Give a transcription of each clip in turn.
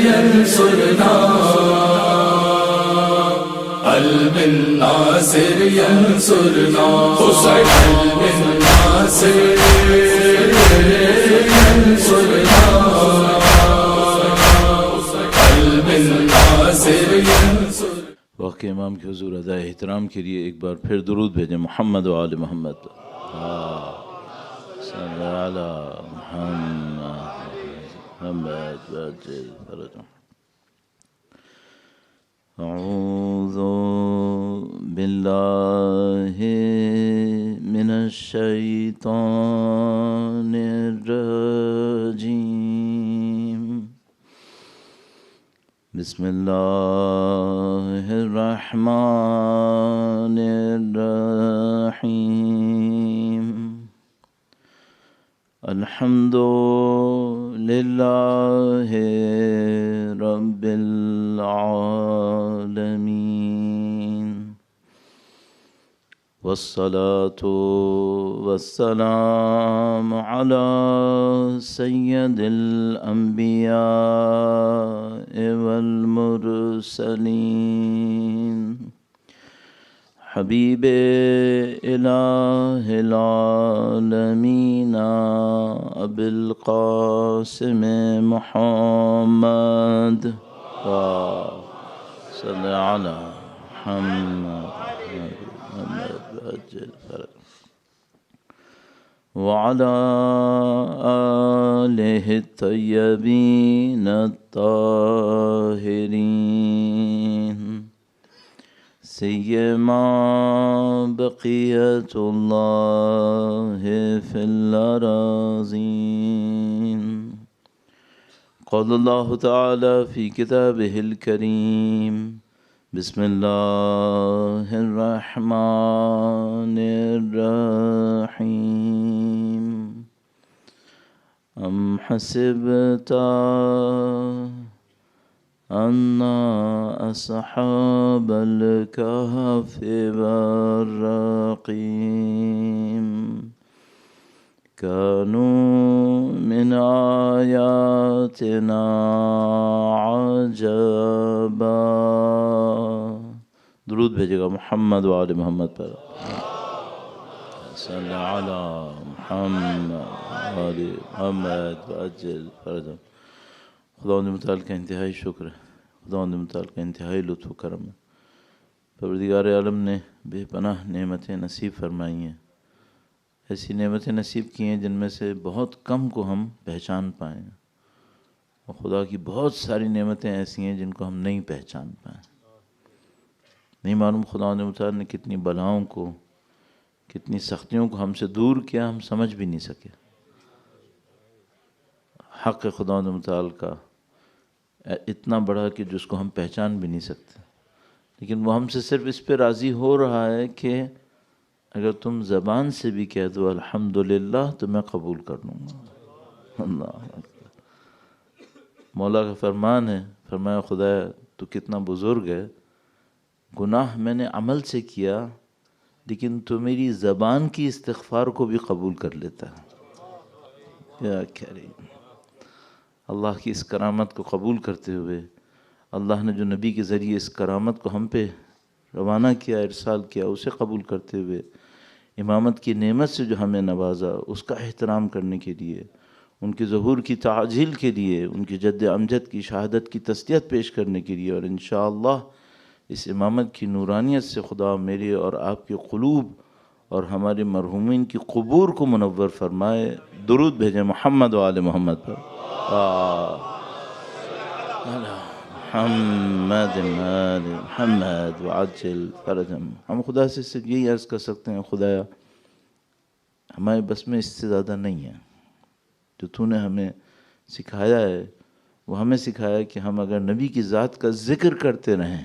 ينصرنا علم الناصر ينصرنا حسين علم الناصر ينصرنا علم الناصر ينصرنا. وقت امام کے حضور ادائے احترام کے لیے ایک بار پھر درود بھیجیں محمد و آل محمد. صلی علی محمد وعجل فرجهم. اعوذ باللہ من الشیطان الرجیم. بسم اللہ الرحمن الرحیم. الحمد للہ رب العالمین والصلاة والسلام على سید الانبیاء والمرسلین حبیب الہ العالمین ابی القاسم محمد صلی علی محمد وعلى آلہ الطیبین الطاہرین سیما بقیت اللہ فی الأراضین. قال اللہ تعالی فی کتابہ الکریم بسم اللہ الرحمن الرحیم. ام حسبت ان اصحاب الكهف والرقیم كانوا من آیاتنا عجبا. درود بھیجے گا محمد و آل محمد پر. صلی علی محمد و آل محمد وعجل فرجهم. خداوند متعال کا انتہائی شکر ہے، خداوند متعال کا انتہائی لطف و کرم ہے. پروردگار عالم نے بے پناہ نعمتیں نصیب فرمائی ہیں، ایسی نعمتیں نصیب کی ہیں جن میں سے بہت کم کو ہم پہچان پائیں، اور خدا کی بہت ساری نعمتیں ایسی ہیں جن کو ہم نہیں پہچان پائیں. نہیں معلوم خداوند متعال نے کتنی بلاؤں کو، کتنی سختیوں کو ہم سے دور کیا، ہم سمجھ بھی نہیں سکے. حق خداوند متعال کا اتنا بڑا کہ جس کو ہم پہچان بھی نہیں سکتے، لیکن وہ ہم سے صرف اس پہ راضی ہو رہا ہے کہ اگر تم زبان سے بھی کہہ دو الحمدللہ تو میں قبول کر لوں گا. اللہ اکبر. مولا کا فرمان ہے، فرمایا خدا تو کتنا بزرگ ہے، گناہ میں نے عمل سے کیا لیکن تو میری زبان کی استغفار کو بھی قبول کر لیتا ہے. یا کریم. اللہ کی اس کرامت کو قبول کرتے ہوئے اللہ نے جو نبی کے ذریعے اس کرامت کو ہم پہ روانہ کیا، ارسال کیا، اسے قبول کرتے ہوئے امامت کی نعمت سے جو ہمیں نوازا، اس کا احترام کرنے کے لیے، ان کے ظہور کی تعجیل کے لیے، ان کی جد امجد کی شہادت کی تسلیت پیش کرنے کے لیے، اور انشاءاللہ اس امامت کی نورانیت سے خدا میرے اور آپ کے قلوب اور ہمارے مرحومین کی قبور کو منور فرمائے. درود بھیجیں محمد و آل محمد پر. محمد آل محمد وعجل فرجهم. ہم خدا سے صرف یہی عرض کر سکتے ہیں، خدایا ہمارے بس میں اس سے زیادہ نہیں ہے. جو تو نے ہمیں سکھایا ہے وہ ہمیں سکھایا ہے کہ ہم اگر نبی کی ذات کا ذکر کرتے رہیں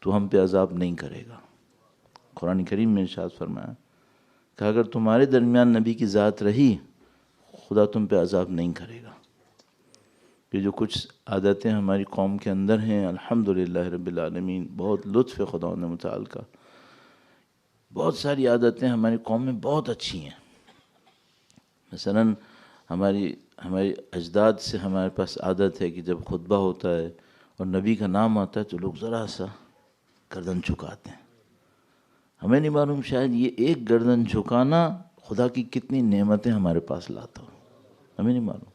تو ہم پہ عذاب نہیں کرے گا. قرآن کریم میں ارشاد فرمایا کہ اگر تمہارے درمیان نبی کی ذات رہی خدا تم پہ عذاب نہیں کرے گا. یہ جو کچھ عادتیں ہماری قوم کے اندر ہیں الحمدللہ رب العالمین، بہت لطف ہے خداوند متعال کا. بہت ساری عادتیں ہماری قوم میں بہت اچھی ہیں. مثلا ہمارے اجداد سے ہمارے پاس عادت ہے کہ جب خطبہ ہوتا ہے اور نبی کا نام آتا ہے تو لوگ ذرا سا گردن جھکاتے ہیں. ہمیں نہیں معلوم شاید یہ ایک گردن جھکانا خدا کی کتنی نعمتیں ہمارے پاس لاتا ہو. ہمیں نہیں معلوم.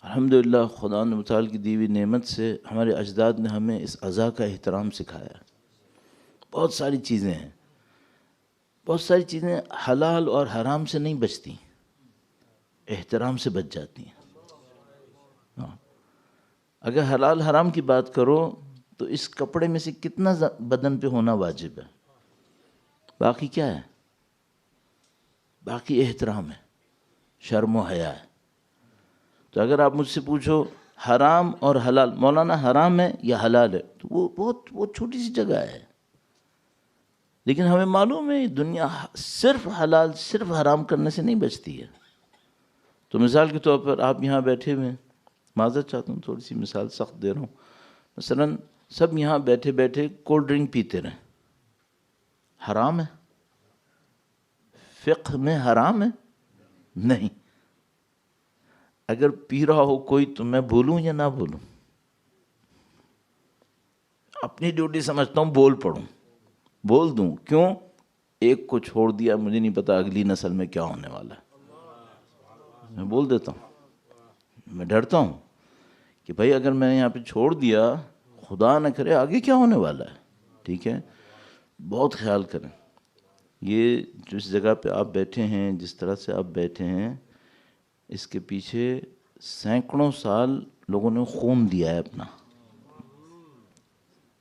الحمدللہ خدا متعال کی دی ہوئی نعمت سے ہمارے اجداد نے ہمیں اس عزا کا احترام سکھایا. بہت ساری چیزیں ہیں، بہت ساری چیزیں حلال اور حرام سے نہیں بچتی، احترام سے بچ جاتی ہیں. ہاں. اگر حلال حرام کی بات کرو تو اس کپڑے میں سے کتنا بدن پہ ہونا واجب ہے، باقی کیا ہے؟ باقی احترام ہے، شرم و حیا ہے. تو اگر آپ مجھ سے پوچھو حرام اور حلال، مولانا حرام ہے یا حلال ہے، تو وہ چھوٹی سی جگہ ہے. لیکن ہمیں معلوم ہے دنیا صرف حلال صرف حرام کرنے سے نہیں بچتی ہے. تو مثال کے طور پر آپ یہاں بیٹھے ہوئے ہیں، معذرت چاہتا ہوں تھوڑی سی مثال سخت دے رہا ہوں، مثلا سب یہاں بیٹھے بیٹھے کولڈ ڈرنک پیتے رہیں، حرام ہے؟ فقہ میں حرام ہے؟ نہیں. اگر پی رہا ہو کوئی تو میں بولوں یا نہ بولوں؟ اپنی ڈیوٹی سمجھتا ہوں بول پڑوں، بول دوں. کیوں؟ ایک کو چھوڑ دیا، مجھے نہیں پتا اگلی نسل میں کیا ہونے والا ہے. میں بول دیتا ہوں. میں ڈرتا ہوں کہ بھائی اگر میں نے یہاں پہ چھوڑ دیا، خدا نہ کرے آگے کیا ہونے والا ہے. ٹھیک ہے، بہت خیال کریں. یہ جس جگہ پہ آپ بیٹھے ہیں، جس طرح سے آپ بیٹھے ہیں، اس کے پیچھے سینکڑوں سال لوگوں نے خون دیا ہے، اپنا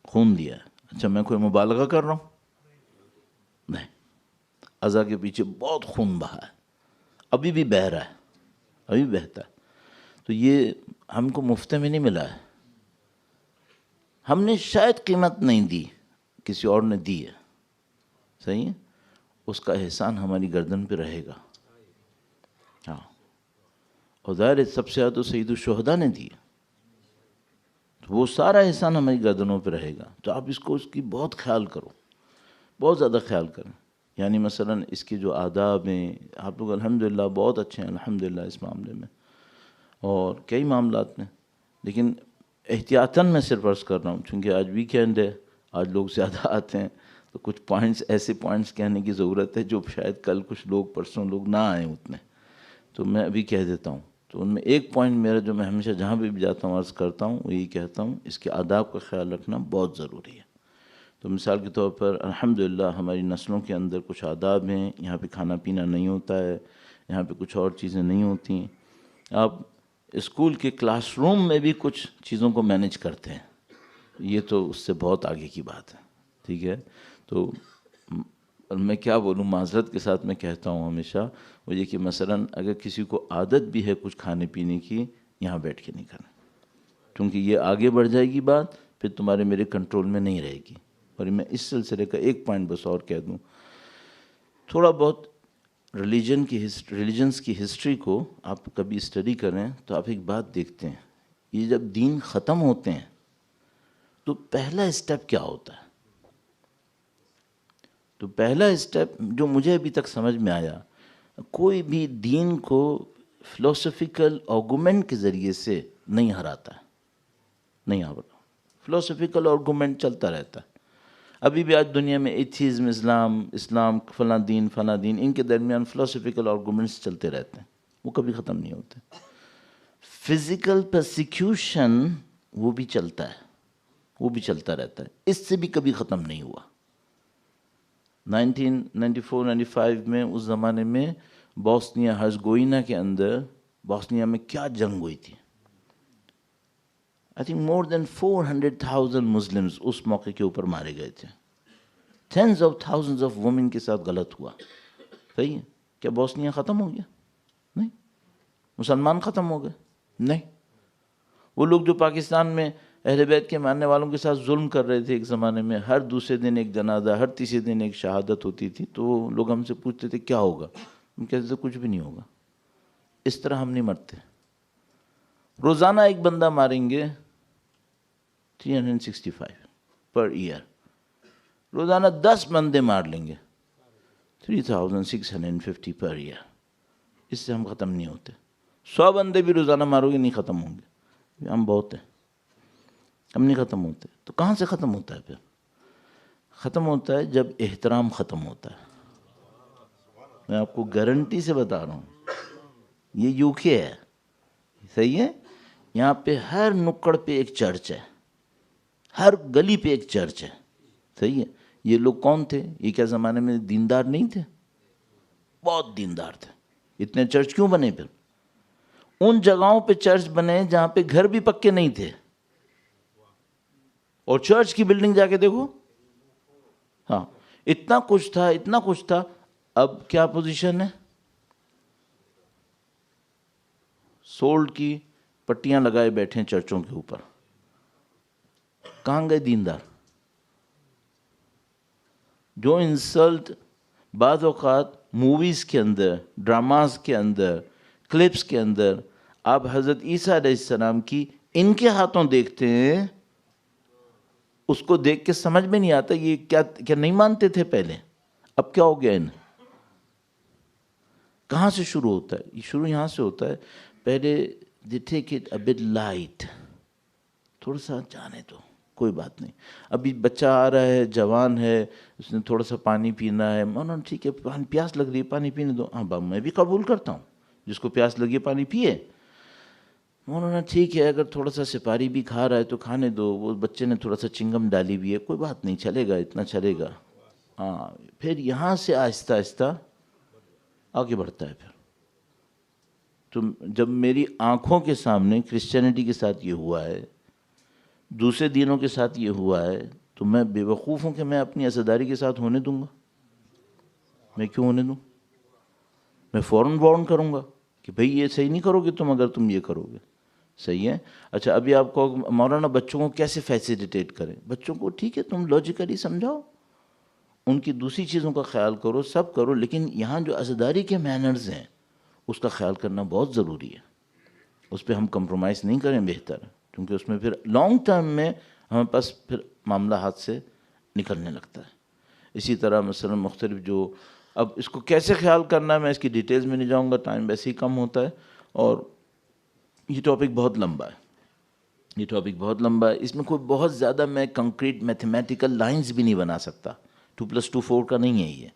خون دیا ہے. اچھا میں کوئی مبالغہ کر رہا ہوں؟ نہیں. عزا کے پیچھے بہت خون بہا ہے، ابھی بھی بہہ رہا ہے، ابھی بہتا ہے. تو یہ ہم کو مفت میں نہیں ملا ہے، ہم نے شاید قیمت نہیں دی، کسی اور نے دی ہے. صحیح ہے، اس کا احسان ہماری گردن پہ رہے گا. ہاں. اور ظاہر ہے سب سے زیادہ سید الشہداء نے دی، تو وہ سارا احسان ہماری گردنوں پہ رہے گا. تو آپ اس کی بہت خیال کرو، بہت زیادہ خیال کریں. یعنی مثلا اس کے جو آداب ہیں، آپ لوگ الحمدللہ بہت اچھے ہیں الحمدللہ اس معاملے میں اور کئی معاملات میں. لیکن احتیاطاً میں صرف عرض کر رہا ہوں، چونکہ آج ویکینڈ ہے، آج لوگ زیادہ آتے ہیں، تو کچھ پوائنٹس ایسے پوائنٹس کہنے کی ضرورت ہے جو شاید کل کچھ لوگ پرسوں لوگ نہ آئیں اتنے. تو میں ابھی کہہ دیتا ہوں. تو ان میں ایک پوائنٹ میرا جو میں ہمیشہ جہاں بھی جاتا ہوں عرض کرتا ہوں، وہ یہی کہتا ہوں اس کے آداب کا خیال رکھنا بہت ضروری ہے. تو مثال کے طور پر الحمدللہ ہماری نسلوں کے اندر کچھ آداب ہیں. یہاں پہ کھانا پینا نہیں ہوتا ہے، یہاں پہ کچھ اور چیزیں نہیں ہوتی. آپ اسکول کے کلاس روم میں بھی کچھ چیزوں کو مینیج کرتے ہیں، یہ تو اس سے بہت آگے کی بات ہے. ٹھیک ہے. تو میں کیا بولوں، معذرت کے ساتھ میں کہتا ہوں ہمیشہ، وہ یہ کہ مثلا اگر کسی کو عادت بھی ہے کچھ کھانے پینے کی، یہاں بیٹھ کے نہیں کرنا، کیونکہ یہ آگے بڑھ جائے گی بات، پھر تمہارے میرے کنٹرول میں نہیں رہے گی. اور میں اس سلسلے کا ایک پوائنٹ بس اور کہہ دوں، تھوڑا بہت ریلیجنس کی ہسٹری کو آپ کبھی اسٹڈی کریں تو آپ ایک بات دیکھتے ہیں، یہ جب دین ختم ہوتے ہیں تو پہلا اسٹیپ کیا ہوتا ہے؟ تو پہلا اسٹیپ جو مجھے ابھی تک سمجھ میں آیا، کوئی بھی دین کو فلسفیکل آرگومنٹ کے ذریعے سے نہیں ہراتا ہے، نہیں ہراتا. فلسفیکل آرگومنٹ چلتا رہتا ہے. ابھی بھی آج دنیا میں ایتھیزم، اسلام فلاں دین، ان کے درمیان فلسفیکل آرگومنٹس چلتے رہتے ہیں، وہ کبھی ختم نہیں ہوتے. فزیکل پرسیکیوشن وہ بھی چلتا ہے، وہ بھی چلتا رہتا ہے، اس سے بھی کبھی ختم نہیں ہوا. 1994-95 میں اس زمانے میں بوسنیا ہرزگوئینا کے اندر، بوسنیا میں کیا جنگ ہوئی تھی. I think more than 400,000 Muslims اس موقع کے اوپر مارے گئے تھے. Tens of thousands of women کے ساتھ غلط ہوا. صحیح ہے. کیا بوسنیا ختم ہو گیا؟ نہیں. مسلمان ختم ہو گئے؟ نہیں. وہ لوگ جو پاکستان میں اہل بیت کے ماننے والوں کے ساتھ ظلم کر رہے تھے ایک زمانے میں، ہر دوسرے دن ایک جنازہ، ہر تیسرے دن ایک شہادت ہوتی تھی، تو لوگ ہم سے پوچھتے تھے کیا ہوگا؟ ہم کہتے تھے کچھ بھی نہیں ہوگا. اس طرح ہم نہیں مرتے. روزانہ ایک بندہ ماریں گے 365 پر ایئر. روزانہ 10 بندے مار لیں گے 3650 پر ایئر. اس سے ہم ختم نہیں ہوتے. 100 بندے بھی روزانہ مارو گے نہیں ختم ہوں گے. ہم بہت ہیں, ہم نہیں ختم ہوتے. تو کہاں سے ختم ہوتا ہے؟ پھر ختم ہوتا ہے جب احترام ختم ہوتا ہے. میں آپ کو گارنٹی سے بتا رہا ہوں, یہ یو کے ہے, صحیح ہے. یہاں پہ ہر نکڑ پہ ایک چرچ ہے, ہر گلی پہ ایک چرچ ہے, صحیح ہے. یہ لوگ کون تھے؟ یہ کیا زمانے میں دیندار نہیں تھے؟ بہت دیندار تھے. اتنے چرچ کیوں بنے؟ پھر ان جگہوں پہ چرچ بنے جہاں پہ گھر بھی پکے نہیں تھے, اور چرچ کی بلڈنگ جا کے دیکھو, ہاں اتنا کچھ تھا, اتنا کچھ تھا. اب کیا پوزیشن ہے؟ سولڈ کی پٹیاں لگائے بیٹھے ہیں چرچوں کے اوپر. کہاں گئے دیندار؟ جو انسلٹ بعض اوقات موویز کے اندر, ڈراماز کے اندر, کلپس کے اندر آپ حضرت عیسیٰ علیہ السلام کی ان کے ہاتھوں دیکھتے ہیں, اس کو دیکھ کے سمجھ میں نہیں آتا یہ کیا نہیں مانتے تھے پہلے, اب کیا ہو گیا انہیں؟ کہاں سے شروع ہوتا ہے؟ یہ شروع یہاں سے ہوتا ہے. پہلے they take it a bit light, تھوڑا سا جانے دو, کوئی بات نہیں. ابھی بچہ آ رہا ہے, جوان ہے, اس نے تھوڑا سا پانی پینا ہے, مولانا ٹھیک ہے پیاس لگ رہی ہے پانی پینے دو. ہاں بابا میں بھی قبول کرتا ہوں, جس کو پیاس لگی ہے پانی پیے. مولانا ٹھیک ہے اگر تھوڑا سا سپاری بھی کھا رہا ہے تو کھانے دو, وہ بچے نے تھوڑا سا چنگم ڈالی بھی ہے, کوئی بات نہیں, چلے گا, اتنا چلے گا. ہاں پھر یہاں سے آہستہ آہستہ آگے بڑھتا ہے. پھر تو جب میری آنکھوں کے سامنے کرسچینٹی کے ساتھ یہ ہوا ہے, دوسرے دینوں کے ساتھ یہ ہوا ہے, تو میں بے وقوف ہوں کہ میں اپنی عزاداری کے ساتھ ہونے دوں گا؟ میں کیوں ہونے دوں؟ میں فوراً وارن کروں گا کہ بھئی یہ صحیح نہیں کرو گے تم, اگر تم یہ کرو گے. صحیح ہے. اچھا ابھی آپ کو مولانا بچوں کو کیسے فیسیلیٹیٹ کریں؟ بچوں کو ٹھیک ہے تم لاجیکلی سمجھاؤ, ان کی دوسری چیزوں کا خیال کرو, سب کرو, لیکن یہاں جو عزاداری کے مینرز ہیں اس کا خیال کرنا بہت ضروری ہے. اس پہ ہم کمپرومائز نہیں کریں بہتر, کیونکہ اس میں پھر لانگ ٹرم میں ہمیں پاس پھر معاملہ ہاتھ سے نکلنے لگتا ہے. اسی طرح مثلا مختلف جو, اب اس کو کیسے خیال کرنا ہے میں اس کی ڈیٹیلز میں نہیں جاؤں گا, ٹائم ویسے ہی کم ہوتا ہے, اور یہ ٹاپک بہت لمبا ہے. یہ ٹاپک بہت لمبا ہے, اس میں کوئی بہت زیادہ میں کنکریٹ میتھمیٹیکل لائنز بھی نہیں بنا سکتا. 2+2 4 کا نہیں ہے یہ.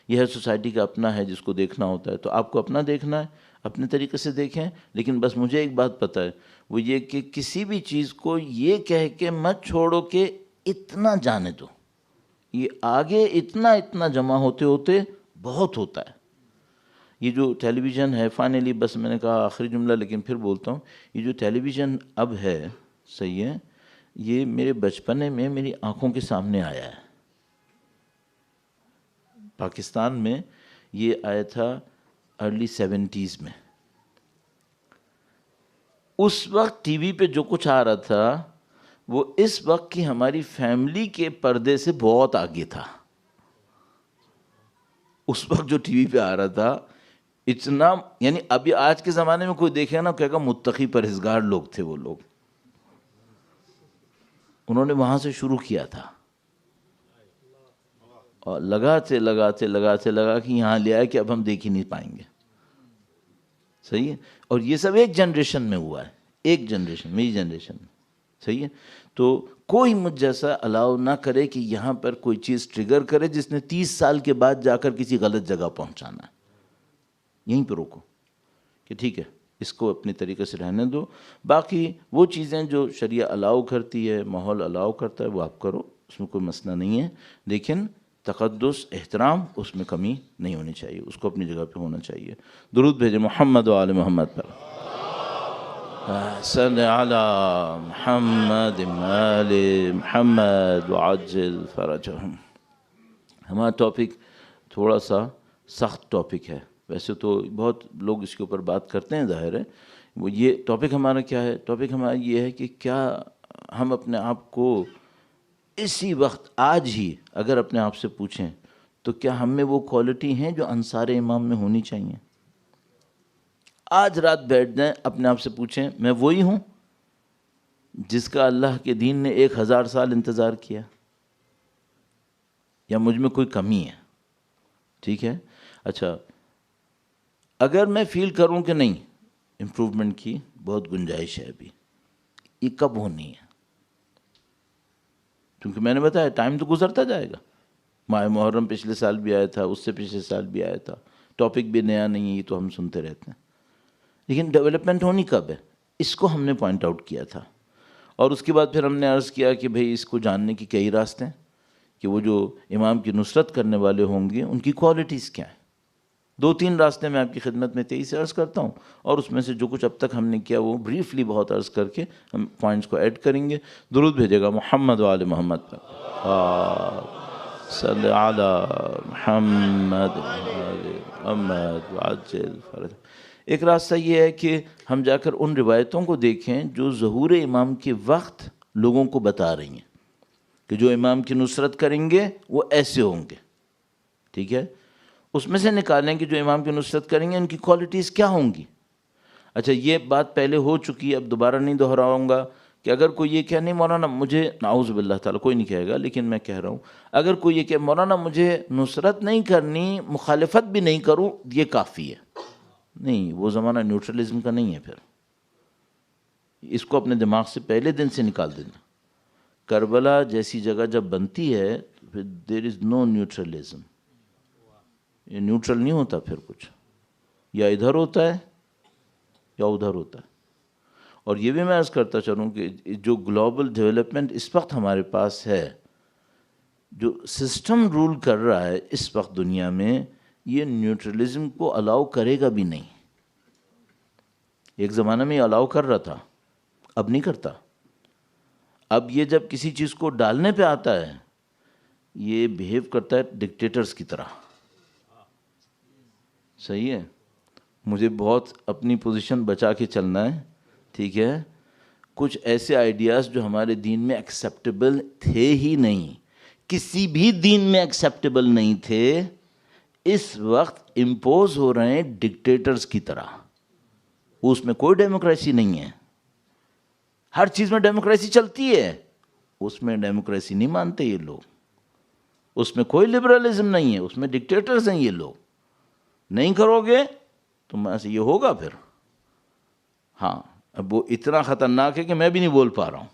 یہ ہے سوسائٹی کا اپنا ہے جس کو دیکھنا ہوتا ہے. تو آپ کو اپنا دیکھنا ہے, اپنے طریقے سے دیکھیں. لیکن بس مجھے ایک بات پتہ ہے, وہ یہ کہ کسی بھی چیز کو یہ کہہ کے مت چھوڑو کہ اتنا جانے دو. یہ آگے اتنا جمع ہوتے ہوتے بہت ہوتا ہے. یہ جو ٹیلی ویژن ہے, فائنلی بس میں نے کہا آخری جملہ لیکن پھر بولتا ہوں, یہ جو ٹیلی ویژن اب ہے, صحیح ہے, یہ میرے بچپنے میں میری آنکھوں کے سامنے آیا ہے. پاکستان میں یہ آیا تھا ارلی 70s میں. اس وقت ٹی وی پہ جو کچھ آ رہا تھا وہ اس وقت کی ہماری فیملی کے پردے سے بہت آگے تھا. اس وقت جو ٹی وی پہ آ رہا تھا اتنا, یعنی ابھی آج کے زمانے میں کوئی دیکھے نا کہے گا متقی پرہیزگار لوگ تھے وہ لوگ. انہوں نے وہاں سے شروع کیا تھا, اور لگا کہ یہاں لے آئے کہ اب ہم دیکھ ہی نہیں پائیں گے. صحیح ہے. اور یہ سب ایک جنریشن میں ہوا ہے, ایک جنریشن, میری جنریشن میں. صحیح ہے. تو کوئی مجھ جیسا الاؤ نہ کرے کہ یہاں پر کوئی چیز ٹریگر کرے جس نے 30 سال کے بعد جا کر کسی غلط جگہ پہنچانا ہے. یہیں پہ روکو کہ ٹھیک ہے اس کو اپنے طریقے سے رہنے دو. باقی وہ چیزیں جو شریعہ الاؤ کرتی ہے, ماحول الاؤ کرتا ہے, وہ آپ کرو, اس میں کوئی مسئلہ نہیں ہے. لیکن تقدس, احترام, اس میں کمی نہیں ہونی چاہیے, اس کو اپنی جگہ پہ ہونا چاہیے. درود بھیجیں محمد و آل محمد پر. صلی علی محمد آل محمد وعجل فرجہم. ہمارا ٹاپک تھوڑا سا سخت ٹاپک ہے, ویسے تو بہت لوگ اس کے اوپر بات کرتے ہیں, ظاہر ہے. وہ یہ ٹاپک ہمارا کیا ہے؟ ٹاپک ہمارا یہ ہے کہ کیا ہم اپنے آپ کو اسی وقت آج ہی اگر اپنے آپ سے پوچھیں تو کیا ہم میں وہ کوالٹی ہیں جو انصار امام میں ہونی چاہیے؟ آج رات بیٹھ جائیں, اپنے آپ سے پوچھیں, میں وہی ہوں جس کا اللہ کے دین نے 1000 سال انتظار کیا, یا مجھ میں کوئی کمی ہے؟ ٹھیک ہے. اچھا, اگر میں فیل کروں کہ نہیں امپروومنٹ کی بہت گنجائش ہے ابھی. یہ کب ہونی ہے؟ کیونکہ میں نے بتایا ٹائم تو گزرتا جائے گا. ماہ محرم پچھلے سال بھی آیا تھا, اس سے پچھلے سال بھی آیا تھا, ٹاپک بھی نیا نہیں ہے, یہ تو ہم سنتے رہتے ہیں. لیکن ڈیولپمنٹ ہونی کب ہے؟ اس کو ہم نے پوائنٹ آؤٹ کیا تھا. اور اس کے بعد پھر ہم نے عرض کیا کہ بھئی اس کو جاننے کی کئی راستے ہیں کہ وہ جو امام کی نصرت کرنے والے ہوں گے ان کی کوالٹیز کیا ہیں. 2-3 راستے میں آپ کی خدمت میں تیزی سے عرض کرتا ہوں, اور اس میں سے جو کچھ اب تک ہم نے کیا وہ بریفلی بہت عرض کر کے ہم پوائنٹس کو ایڈ کریں گے. درود بھیجے گا محمد و آل محمد پر. صلی علی محمد محمد وعجل فرج. ایک راستہ یہ ہے کہ ہم جا کر ان روایتوں کو دیکھیں جو ظہور امام کے وقت لوگوں کو بتا رہی ہیں کہ جو امام کی نصرت کریں گے وہ ایسے ہوں گے. ٹھیک ہے, اس میں سے نکالیں کہ جو امام کی نصرت کریں گے ان کی کوالٹیز کیا ہوں گی. اچھا, یہ بات پہلے ہو چکی ہے, اب دوبارہ نہیں دہراؤں گا کہ اگر کوئی یہ کہہ نہیں مولانا مجھے, نعوذ باللہ تعالیٰ کوئی نہیں کہے گا, لیکن میں کہہ رہا ہوں اگر کوئی یہ کہ مولانا مجھے نصرت نہیں کرنی, مخالفت بھی نہیں کروں, یہ کافی ہے. نہیں, وہ زمانہ نیوٹرلزم کا نہیں ہے. پھر اس کو اپنے دماغ سے پہلے دن سے نکال دینا. کربلا جیسی جگہ جب بنتی ہے پھر دیر از نو نیوٹرلزم. یہ نیوٹرل نہیں ہوتا پھر کچھ, یا ادھر ہوتا ہے یا ادھر ہوتا ہے. اور یہ بھی میں عرض کرتا چلوں کہ جو گلوبل ڈیولپمنٹ اس وقت ہمارے پاس ہے, جو سسٹم رول کر رہا ہے اس وقت دنیا میں, یہ نیوٹرلزم کو الاؤ کرے گا بھی نہیں. ایک زمانہ میں یہ الاؤ کر رہا تھا, اب نہیں کرتا. اب یہ جب کسی چیز کو ڈالنے پہ آتا ہے یہ بیہیو کرتا ہے ڈکٹیٹرز کی طرح. صحیح ہے, مجھے بہت اپنی پوزیشن بچا کے چلنا ہے. ٹھیک ہے, کچھ ایسے آئیڈیاز جو ہمارے دین میں ایکسیپٹیبل تھے ہی نہیں, کسی بھی دین میں ایکسیپٹیبل نہیں تھے, اس وقت امپوز ہو رہے ہیں ڈکٹیٹرز کی طرح. اس میں کوئی ڈیموکریسی نہیں ہے. ہر چیز میں ڈیموکریسی چلتی ہے, اس میں ڈیموکریسی نہیں مانتے یہ لوگ. اس میں کوئی لبرلزم نہیں ہے, اس میں ڈکٹیٹرز ہیں یہ لوگ. نہیں کرو گے تو میں سے یہ ہوگا پھر. ہاں, اب وہ اتنا خطرناک ہے کہ میں بھی نہیں بول پا رہا ہوں,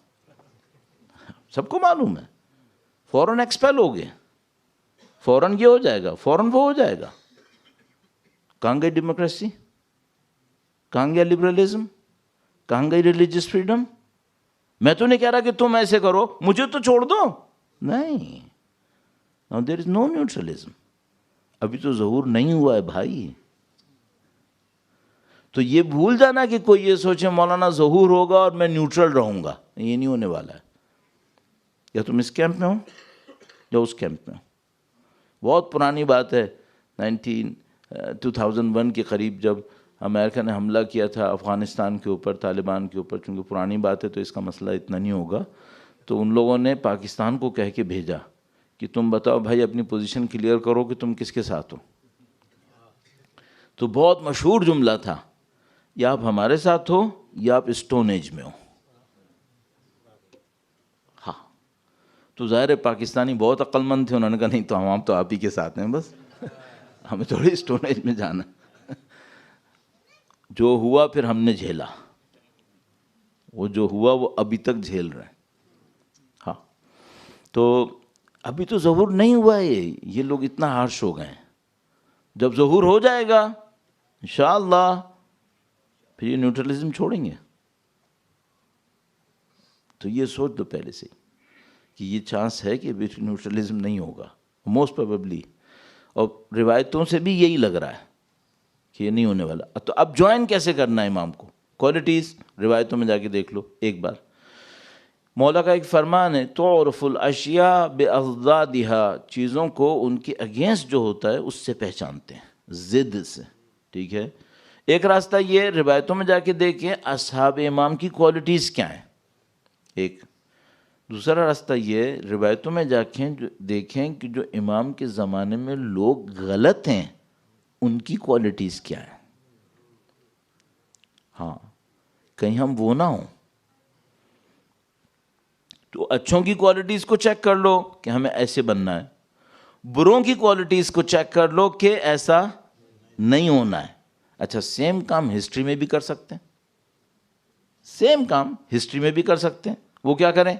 سب کو معلوم ہے. فوراً ایکسپیل ہو گئے, فوراً یہ ہو جائے گا, فوراً وہ ہو جائے گا. کہاں گئی ڈیموکریسی, کہاں گیا لبرلزم, کہاں گئی ریلیجس فریڈم. میں تو نہیں کہہ رہا کہ تم ایسے کرو, مجھے تو چھوڑ دو. نہیں, now there is no neutralism. ابھی تو ظہور نہیں ہوا ہے بھائی. تو یہ بھول جانا کہ کوئی یہ سوچے مولانا ظہور ہوگا اور میں نیوٹرل رہوں گا, یہ نہیں ہونے والا ہے. یا تم اس کیمپ میں ہو یا اس کیمپ میں ہو. بہت پرانی بات ہے, 2001 کے قریب جب امریکہ نے حملہ کیا تھا افغانستان کے اوپر, طالبان کے اوپر, چونکہ پرانی بات ہے تو اس کا مسئلہ اتنا نہیں ہوگا, تو ان لوگوں نے پاکستان کو کہہ کے بھیجا کہ تم بتاؤ بھائی اپنی پوزیشن کلیئر کرو کہ تم کس کے ساتھ ہو. تو بہت مشہور جملہ تھا, یا آپ ہمارے ساتھ ہو یا آپ اسٹون ایج میں ہو. ہاں, تو ظاہر ہے پاکستانی بہت عقل مند تھے, انہوں نے کہا نہیں تو ہم تو آپ ہی کے ساتھ ہیں, بس ہمیں تھوڑی اسٹون ایج میں جانا. جو ہوا پھر ہم نے جھیلا, وہ جو ہوا وہ ابھی تک جھیل رہے ہیں. ہاں, تو ابھی تو ظہور نہیں ہوا ہے, یہ لوگ اتنا ہارش ہو گئے ہیں. جب ظہور ہو جائے گا انشاءاللہ پھر یہ نیوٹرلزم چھوڑیں گے. تو یہ سوچ دو پہلے سے کہ یہ چانس ہے کہ نیوٹرلزم نہیں ہوگا موسٹ پروبیبلی, اور روایتوں سے بھی یہی لگ رہا ہے کہ یہ نہیں ہونے والا. تو اب جوائن کیسے کرنا ہے امام کو؟ کوالٹیز روایتوں میں جا کے دیکھ لو ایک بار. مولا کا ایک فرمان ہے, تعرف الاشیاء باضدادها, چیزوں کو ان کے اگینسٹ جو ہوتا ہے اس سے پہچانتے ہیں, ضد سے. ٹھیک ہے, ایک راستہ یہ روایتوں میں جا کے دیکھیں اصحاب امام کی کوالٹیز کیا ہیں ایک. دوسرا راستہ یہ روایتوں میں جا کے دیکھیں کہ جو امام کے زمانے میں لوگ غلط ہیں ان کی کوالٹیز کیا ہیں. ہاں, کہیں ہم وہ نہ ہوں. تو اچھوں کی کوالٹیز کو چیک کر لو کہ ہمیں ایسے بننا ہے, بروں کی کوالٹیز کو چیک کر لو کہ ایسا نہیں ہونا ہے. اچھا سیم کام ہسٹری میں بھی کر سکتے ہیں، سیم کام ہسٹری میں بھی کر سکتے ہیں. وہ کیا کریں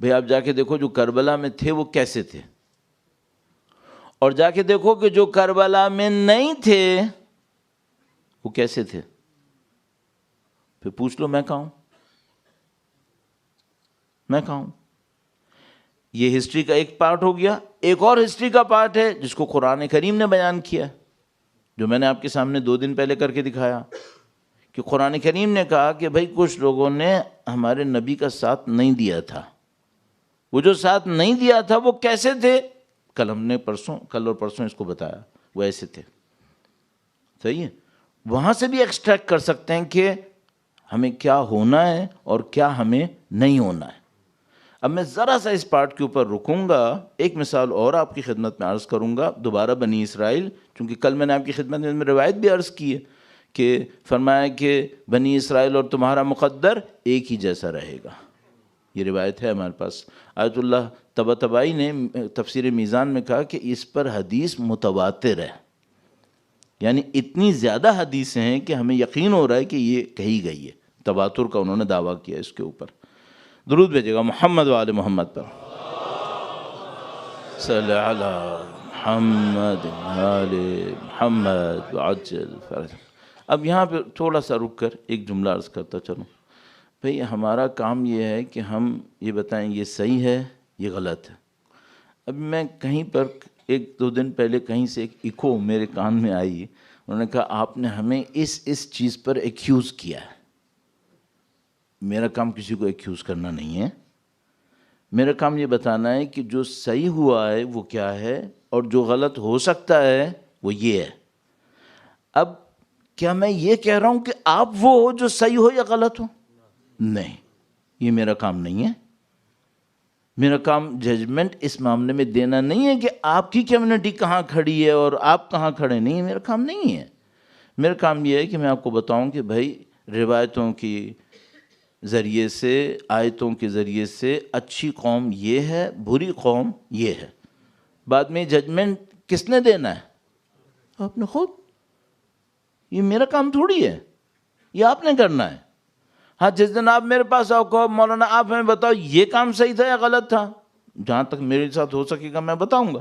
بھئی؟ آپ جا کے دیکھو جو کربلا میں تھے وہ کیسے تھے، اور جا کے دیکھو کہ جو کربلا میں نہیں تھے وہ کیسے تھے. پھر پوچھ لو میں کہاں ہوں، میں کہاں ہوں. یہ ہسٹری کا ایک پارٹ ہو گیا. ایک اور ہسٹری کا پارٹ ہے جس کو قرآن کریم نے بیان کیا، جو میں نے آپ کے سامنے 2 دن پہلے کر کے دکھایا کہ قرآن کریم نے کہا کہ بھائی کچھ لوگوں نے ہمارے نبی کا ساتھ نہیں دیا تھا. وہ جو ساتھ نہیں دیا تھا وہ کیسے تھے؟ کل ہم نے کل اور پرسوں اس کو بتایا، وہ ایسے تھے. صحیح ہے. وہاں سے بھی ایکسٹریکٹ کر سکتے ہیں کہ ہمیں کیا ہونا ہے اور کیا ہمیں نہیں ہونا ہے. اب میں ذرا سا اس پارٹ کے اوپر رکوں گا، ایک مثال اور آپ کی خدمت میں عرض کروں گا. دوبارہ بنی اسرائیل، چونکہ کل میں نے آپ کی خدمت میں روایت بھی عرض کی ہے کہ فرمایا کہ بنی اسرائیل اور تمہارا مقدر ایک ہی جیسا رہے گا. یہ روایت ہے ہمارے پاس. آیت اللہ طباطبائی نے تفسیر میزان میں کہا کہ اس پر حدیث متواتر ہے، یعنی اتنی زیادہ حدیثیں ہیں کہ ہمیں یقین ہو رہا ہے کہ یہ کہی گئی ہے. تواتر کا انہوں نے دعویٰ کیا اس کے اوپر. درود بھیجے گا محمد و آل محمد پر. صلی علی محمد آل محمد وعجل فرج. اب یہاں پہ تھوڑا سا رک کر ایک جملہ عرض کرتا چلوں. بھئی ہمارا کام یہ ہے کہ ہم یہ بتائیں یہ صحیح ہے یہ غلط ہے. اب میں کہیں پر 1-2 دن پہلے کہیں سے ایک ایکو میرے کان میں آئی. انہوں نے کہا آپ نے ہمیں اس چیز پر ایکیوز کیا ہے. میرا کام کسی کو ایکیوز کرنا نہیں ہے. میرا کام یہ بتانا ہے کہ جو صحیح ہوا ہے وہ کیا ہے اور جو غلط ہو سکتا ہے وہ یہ ہے. اب کیا میں یہ کہہ رہا ہوں کہ آپ وہ ہو جو صحیح ہو یا غلط ہو؟ نہیں، یہ میرا کام نہیں ہے. میرا کام ججمنٹ اس معاملے میں دینا نہیں ہے کہ آپ کی کمیونٹی کہاں کھڑی ہے اور آپ کہاں کھڑے نہیں ہیں. میرا کام نہیں ہے. میرا کام یہ ہے کہ میں آپ کو بتاؤں کہ بھائی روایتوں کی ذریعے سے، آیتوں کے ذریعے سے اچھی قوم یہ ہے، بری قوم یہ ہے. بعد میں ججمنٹ کس نے دینا ہے؟ آپ نے خود. یہ میرا کام تھوڑی ہے، یہ آپ نے کرنا ہے. ہاں جس دن آپ میرے پاس آؤ کہو مولانا آپ ہمیں بتاؤ یہ کام صحیح تھا یا غلط تھا، جہاں تک میرے ساتھ ہو سکے گا میں بتاؤں گا.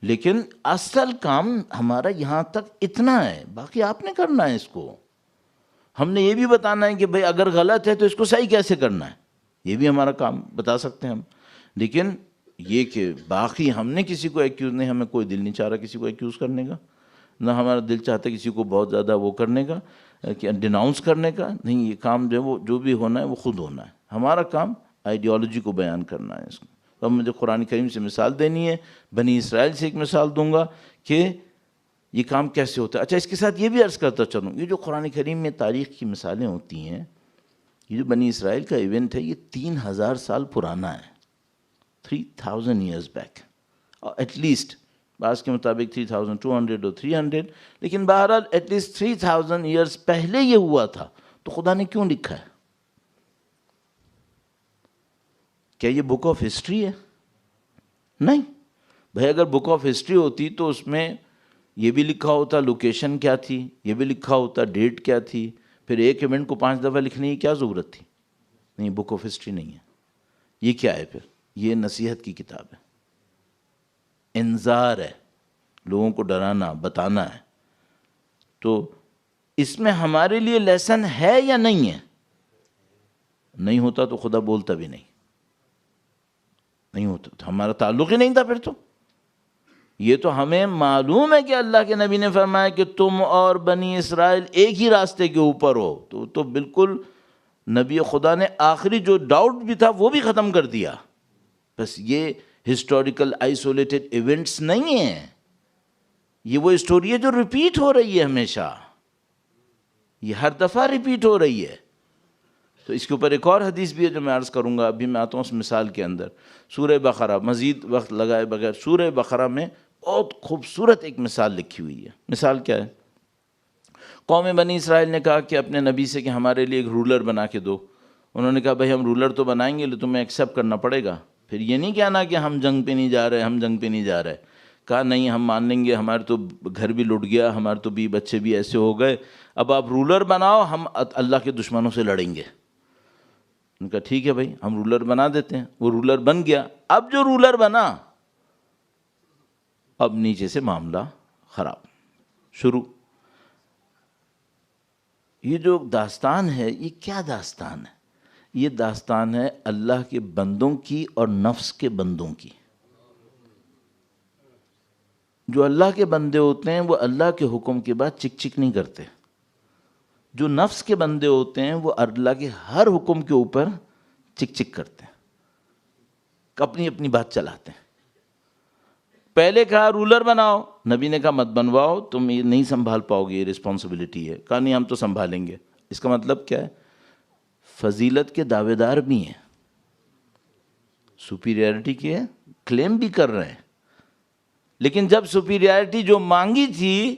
لیکن اصل کام ہمارا یہاں تک اتنا ہے، باقی آپ نے کرنا ہے اس کو. ہم نے یہ بھی بتانا ہے کہ بھئی اگر غلط ہے تو اس کو صحیح کیسے کرنا ہے، یہ بھی ہمارا کام بتا سکتے ہیں ہم. لیکن یہ کہ باقی ہم نے کسی کو ایکیوز نہیں، ہمیں کوئی دل نہیں چاہ رہا کسی کو ایکیوز کرنے کا، نہ ہمارا دل چاہتا کسی کو بہت زیادہ وہ کرنے کا، ڈیناؤنس کرنے کا. نہیں، یہ کام جو ہے وہ جو بھی ہونا ہے وہ خود ہونا ہے. ہمارا کام آئیڈیالوجی کو بیان کرنا ہے اس کو. اب مجھے قرآن کریم سے مثال دینی ہے، بنی اسرائیل سے ایک مثال دوں گا کہ یہ کام کیسے ہوتا ہے. اچھا اس کے ساتھ یہ بھی عرض کرتا چلوں، یہ جو قرآن کریم میں تاریخ کی مثالیں ہوتی ہیں، یہ جو بنی اسرائیل کا ایونٹ ہے یہ 3000 سال پرانا ہے. 3000 years بیک ایٹ لیسٹ. بعض کے مطابق 3200 اور 300، لیکن بہرحال ایٹ لیسٹ 3000 years پہلے یہ ہوا تھا. تو خدا نے کیوں لکھا ہے؟ کیا یہ بک آف ہسٹری ہے؟ نہیں بھائی. اگر بک آف ہسٹری ہوتی تو اس میں یہ بھی لکھا ہوتا لوکیشن کیا تھی، یہ بھی لکھا ہوتا ڈیٹ کیا تھی. پھر ایک ایونٹ کو 5 دفعہ لکھنے کی کیا ضرورت تھی؟ نہیں، بک آف ہسٹری نہیں ہے. یہ کیا ہے پھر؟ یہ نصیحت کی کتاب ہے، انذار ہے، لوگوں کو ڈرانا بتانا ہے. تو اس میں ہمارے لیے لیسن ہے یا نہیں ہے؟ نہیں ہوتا تو خدا بولتا بھی نہیں ہوتا تو ہمارا تعلق ہی نہیں تھا. پھر تو یہ تو ہمیں معلوم ہے کہ اللہ کے نبی نے فرمایا کہ تم اور بنی اسرائیل ایک ہی راستے کے اوپر ہو. تو بالکل نبی خدا نے آخری جو ڈاؤٹ بھی تھا وہ بھی ختم کر دیا. بس یہ ہسٹوریکل آئسولیٹڈ ایونٹس نہیں ہیں، یہ وہ اسٹوری ہے جو ریپیٹ ہو رہی ہے ہمیشہ، یہ ہر دفعہ ریپیٹ ہو رہی ہے. تو اس کے اوپر ایک اور حدیث بھی ہے جو میں عرض کروں گا. ابھی میں آتا ہوں اس مثال کے اندر. سورہ بقرہ، مزید وقت لگائے بغیر سورہ بقرہ میں بہت خوبصورت ایک مثال لکھی ہوئی ہے. مثال کیا ہے؟ قوم بنی اسرائیل نے کہا کہ اپنے نبی سے کہ ہمارے لیے ایک رولر بنا کے دو. انہوں نے کہا بھائی ہم رولر تو بنائیں گے لیکن تمہیں ایکسیپٹ کرنا پڑے گا. پھر یہ نہیں کہنا کہ ہم جنگ پہ نہیں جا رہے، ہم جنگ پہ نہیں جا رہے. کہا نہیں ہم مان لیں گے، ہمارے تو گھر بھی لٹ گیا، ہمارے تو بھی بچے بھی ایسے ہو گئے، اب آپ رولر بناؤ، ہم اللہ کے دشمنوں سے لڑیں گے۔ ان کا ٹھیک ہے بھائی ہم رولر بنا دیتے ہیں۔ وہ رولر بن گیا۔ اب جو رولر بنا، اب نیچے سے معاملہ خراب شروع۔ یہ جو داستان ہے یہ کیا داستان ہے؟ یہ داستان ہے اللہ کے بندوں کی اور نفس کے بندوں کی۔ جو اللہ کے بندے ہوتے ہیں وہ اللہ کے حکم کے بعد چک چک نہیں کرتے، جو نفس کے بندے ہوتے ہیں وہ اللہ کے ہر حکم کے اوپر چک چک کرتے ہیں، اپنی اپنی بات چلاتے ہیں۔ پہلے کہا رولر بناؤ، نبی نے کہا مت بنواؤ، تم یہ نہیں سنبھال پاؤ گے، یہ رسپانسبلٹی ہے۔ کہا نہیں ہم تو سنبھالیں گے۔ اس کا مطلب کیا ہے؟ فضیلت کے دعوے دار بھی ہیں، سپیریئرٹی کے کلیم بھی کر رہے ہیں، لیکن جب سپیریئرٹی جو مانگی تھی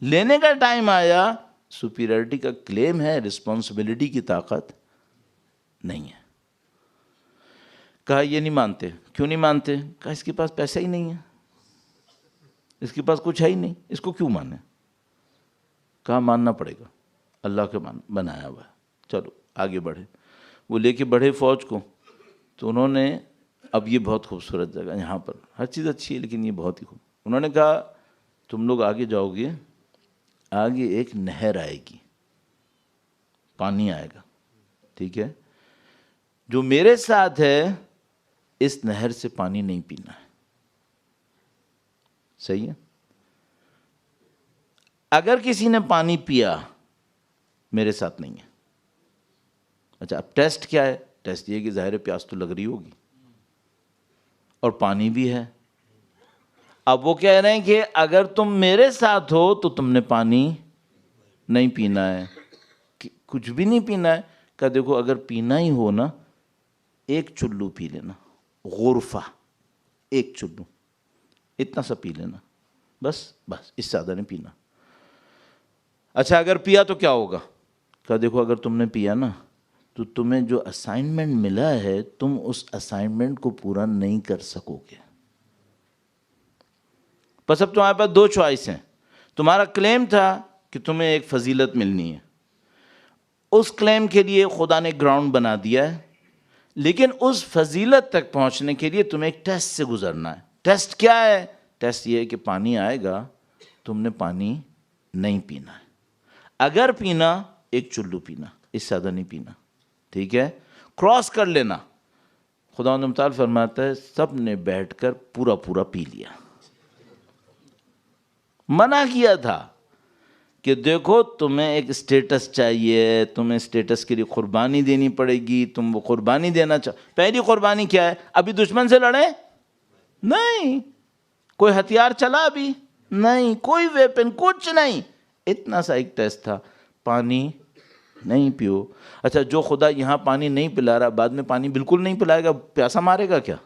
لینے کا ٹائم آیا، سپیریئرٹی کا کلیم ہے، رسپانسبلٹی کی طاقت نہیں ہے۔ کہا یہ نہیں مانتے۔ کیوں نہیں مانتے؟ کہا اس کے پاس پیسہ ہی نہیں ہے، اس کے پاس کچھ ہے ہی نہیں، اس کو کیوں مانے؟ کہا ماننا پڑے گا، اللہ کے بنایا ہوا ہے، چلو آگے بڑھے۔ وہ لے کے بڑھے فوج کو، تو انہوں نے، اب یہ بہت خوبصورت جگہ، یہاں پر ہر چیز اچھی ہے لیکن یہ بہت ہی خوب، انہوں نے کہا تم لوگ آگے جاؤ گے، آگے ایک نہر آئے گی، پانی آئے گا، ٹھیک ہے؟ جو میرے ساتھ ہے اس نہر سے پانی نہیں پینا ہے، صحیح ہے؟ اگر کسی نے پانی پیا میرے ساتھ نہیں ہے۔ اچھا اب ٹیسٹ کیا ہے؟ ٹیسٹ یہ کہ ظاہر پیاس تو لگ رہی ہوگی اور پانی بھی ہے۔ اب وہ کہہ رہے ہیں کہ اگر تم میرے ساتھ ہو تو تم نے پانی نہیں پینا ہے، کچھ بھی نہیں پینا ہے۔ کہ دیکھو اگر پینا ہی ہو نا، ایک چلو پی لینا، غرفہ، ایک چلو اتنا سا پی لینا، بس اس سے زیادہ نہیں پینا۔ اچھا اگر پیا تو کیا ہوگا؟ کہ دیکھو اگر تم نے پیا نا تو تمہیں جو اسائنمنٹ ملا ہے تم اس اسائنمنٹ کو پورا نہیں کر سکو گے۔ بس اب تمہارے پاس دو چوائس ہیں۔ تمہارا کلیم تھا کہ تمہیں ایک فضیلت ملنی ہے، اس کلیم کے لیے خدا نے گراؤنڈ بنا دیا ہے، لیکن اس فضیلت تک پہنچنے کے لیے تمہیں ایک ٹیسٹ سے گزرنا ہے۔ ٹیسٹ کیا ہے؟ ٹیسٹ یہ ہے کہ پانی آئے گا، تم نے پانی نہیں پینا ہے۔ اگر پینا ایک چلو پینا، اس سے زیادہ نہیں پینا، ٹھیک ہے؟ کراس کر لینا۔ خدا متعال فرماتا ہے سب نے بیٹھ کر پورا پی لیا۔ منع کیا تھا کہ دیکھو تمہیں ایک اسٹیٹس چاہیے، تمہیں اسٹیٹس کے لیے قربانی دینی پڑے گی، تم وہ قربانی دینا پہلی قربانی کیا ہے؟ ابھی دشمن سے لڑیں؟ نہیں۔ کوئی ہتھیار چلا ابھی؟ نہیں۔ کوئی ویپن، کچھ نہیں۔ اتنا سا ایک ٹیسٹ تھا، پانی نہیں پیو۔ اچھا جو خدا یہاں پانی نہیں پلا رہا، بعد میں پانی بالکل نہیں پلائے گا، پیاسا مارے گا کیا؟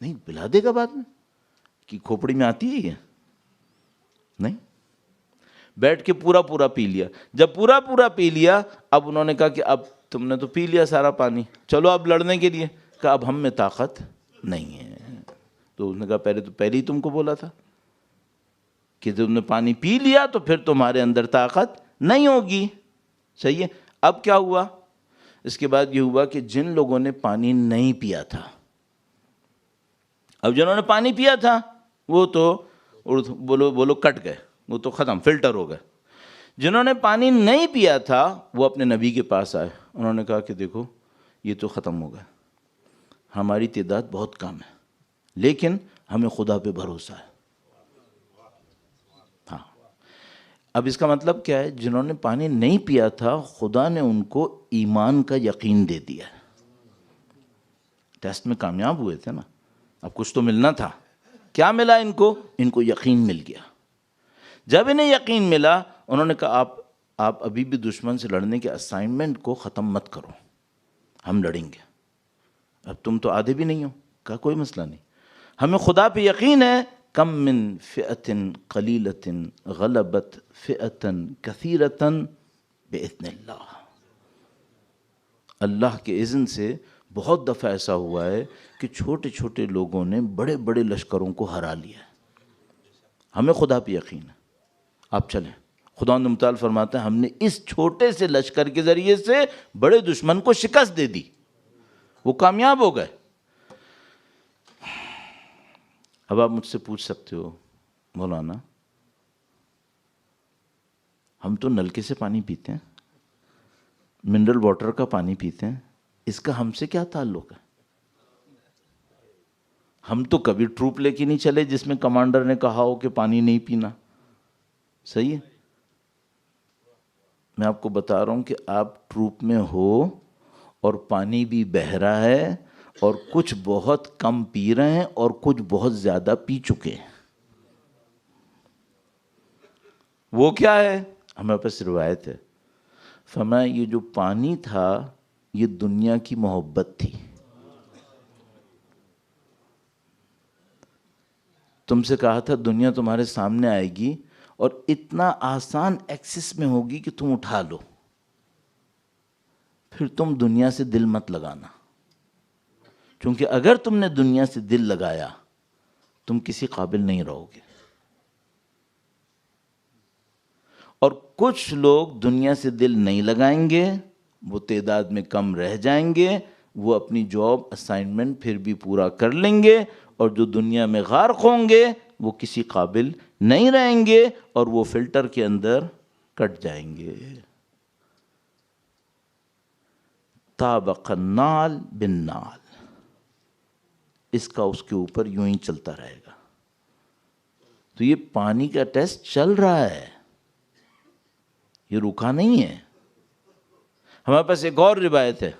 نہیں، پلا دے گا بعد میں۔ کہ کھوپڑی میں آتی ہے یہ؟ نہیں۔ بیٹھ کے پورا پی لیا۔ جب پورا پی لیا، اب انہوں نے کہا کہ اب تم نے تو پی لیا سارا پانی، چلو اب لڑنے کے لیے۔ کہا اب ہم میں طاقت نہیں ہے۔ تو اس نے کہا پہلے ہی تم کو بولا تھا کہ تم نے پانی پی لیا تو پھر تمہارے اندر طاقت نہیں ہوگی، صحیح ہے؟ اب کیا ہوا؟ اس کے بعد یہ ہوا کہ جن لوگوں نے پانی نہیں پیا تھا، اب جنہوں نے پانی پیا تھا وہ تو بولو کٹ گئے، وہ تو ختم، فلٹر ہو گئے۔ جنہوں نے پانی نہیں پیا تھا وہ اپنے نبی کے پاس آئے، انہوں نے کہا کہ دیکھو یہ تو ختم ہو گئے، ہماری تعداد بہت کم ہے لیکن ہمیں خدا پہ بھروسہ ہے۔ ہاں، اب اس کا مطلب کیا ہے؟ جنہوں نے پانی نہیں پیا تھا خدا نے ان کو ایمان کا یقین دے دیا ہے۔ ٹیسٹ میں کامیاب ہوئے تھے نا، اب کچھ تو ملنا تھا۔ کیا ملا ان کو؟ ان کو یقین مل گیا۔ جب انہیں یقین ملا انہوں نے کہا آپ ابھی بھی دشمن سے لڑنے کے اسائنمنٹ کو ختم مت کرو، ہم لڑیں گے۔ اب تم تو آدھے بھی نہیں ہو۔ کہا کوئی مسئلہ نہیں، ہمیں خدا پہ یقین ہے۔ کم من فئۃ قلیلۃ غلبت فئۃ کثیرۃ باذن اللہ۔ اللہ کے اذن سے بہت دفعہ ایسا ہوا ہے کہ چھوٹے چھوٹے لوگوں نے بڑے بڑے لشکروں کو ہرا لیا ہے۔ ہمیں خدا پہ یقین ہے، آپ چلیں۔ خداوند متعال فرماتے ہیں ہم نے اس چھوٹے سے لشکر کے ذریعے سے بڑے دشمن کو شکست دے دی، وہ کامیاب ہو گئے۔ اب آپ مجھ سے پوچھ سکتے ہو مولانا ہم تو نلکے سے پانی پیتے ہیں، منرل واٹر کا پانی پیتے ہیں، اس کا ہم سے کیا تعلق ہے؟ ہم تو کبھی ٹروپ لے کے نہیں چلے جس میں کمانڈر نے کہا ہو کہ پانی نہیں پینا، صحیح ہے؟ میں آپ کو بتا رہا ہوں کہ آپ ٹروپ میں ہو اور پانی بھی بہہ رہا ہے اور کچھ بہت کم پی رہے ہیں اور کچھ بہت زیادہ پی چکے ہیں۔ وہ کیا ہے؟ ہمارے پاس روایت ہے، فرمایا یہ جو پانی تھا یہ دنیا کی محبت تھی۔ تم سے کہا تھا دنیا تمہارے سامنے آئے گی اور اتنا آسان ایکسس میں ہوگی کہ تم اٹھا لو، پھر تم دنیا سے دل مت لگانا، کیونکہ اگر تم نے دنیا سے دل لگایا تم کسی قابل نہیں رہو گے۔ اور کچھ لوگ دنیا سے دل نہیں لگائیں گے، وہ تعداد میں کم رہ جائیں گے، وہ اپنی جاب اسائنمنٹ پھر بھی پورا کر لیں گے، اور جو دنیا میں غارق ہوں گے وہ کسی قابل نہیں رہیں گے اور وہ فلٹر کے اندر کٹ جائیں گے۔ طابق النال بالنال، اس کا اس کے اوپر یوں ہی چلتا رہے گا۔ تو یہ پانی کا ٹیسٹ چل رہا ہے، یہ رکا نہیں ہے۔ ہمارے پاس ایک اور روایت ہے،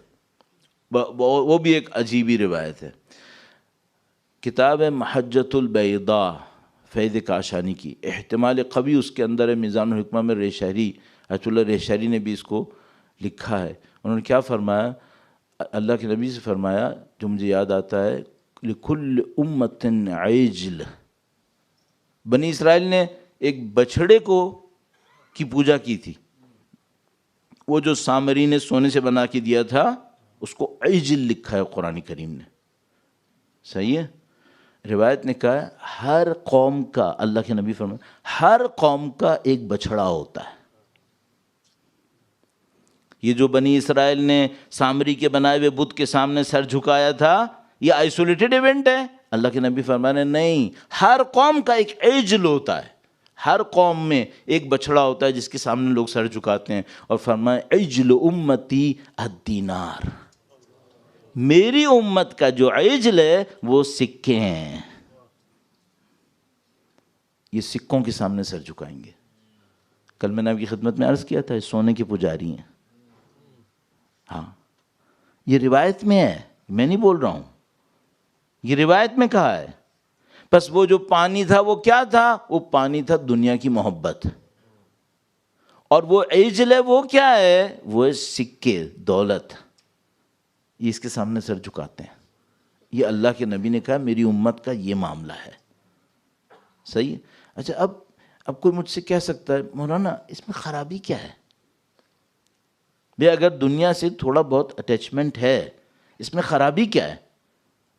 وہ بھی ایک عجیبی روایت ہے، کتاب ہے محجۃ البیضاء فیض کاشانی کی، احتمال قوی اس کے اندر ہے، میزان الحکمہ میں ریشہری آیت اللہ ریشہری نے بھی اس کو لکھا ہے۔ انہوں نے کیا فرمایا؟ اللہ کے نبی سے فرمایا جو مجھے یاد آتا ہے، لکل امت عجل، بنی اسرائیل نے ایک بچھڑے کی پوجا کی تھی، وہ جو سامری نے سونے سے بنا کے دیا تھا اس کو عجل لکھا ہے قرآن کریم نے، صحیح ہے؟ روایت نے کہا ہر قوم کا، اللہ کے نبی فرمایا ہر قوم کا ایک بچھڑا ہوتا ہے۔ یہ جو بنی اسرائیل نے سامری کے بنائے ہوئے بت کے سامنے سر جھکایا تھا یہ آئسولیٹڈ ایونٹ ہے؟ اللہ کے نبی فرمانے نہیں، ہر قوم کا ایک عجل ہوتا ہے، ہر قوم میں ایک بچھڑا ہوتا ہے جس کے سامنے لوگ سر جھکاتے ہیں، اور فرمایا عجل امتی الدینار، میری امت کا جو عجل ہے وہ سکے ہیں، یہ سکوں کے سامنے سر جھکائیں گے۔ کل میں نے آپ کی خدمت میں عرض کیا تھا یہ سونے کے پجاری ہیں، ہاں یہ روایت میں ہے، میں نہیں بول رہا ہوں، یہ روایت میں کہا ہے۔ بس وہ جو پانی تھا وہ کیا تھا؟ وہ پانی تھا دنیا کی محبت، اور وہ عجل ہے وہ کیا ہے؟ وہ سکے، دولت، یہ اس کے سامنے سر جھکاتے ہیں۔ یہ اللہ کے نبی نے کہا میری امت کا یہ معاملہ ہے، صحیح ہے؟ اچھا اب کوئی مجھ سے کہہ سکتا ہے مولانا اس میں خرابی کیا ہے؟ بھئی اگر دنیا سے تھوڑا بہت اٹیچمنٹ ہے اس میں خرابی کیا ہے؟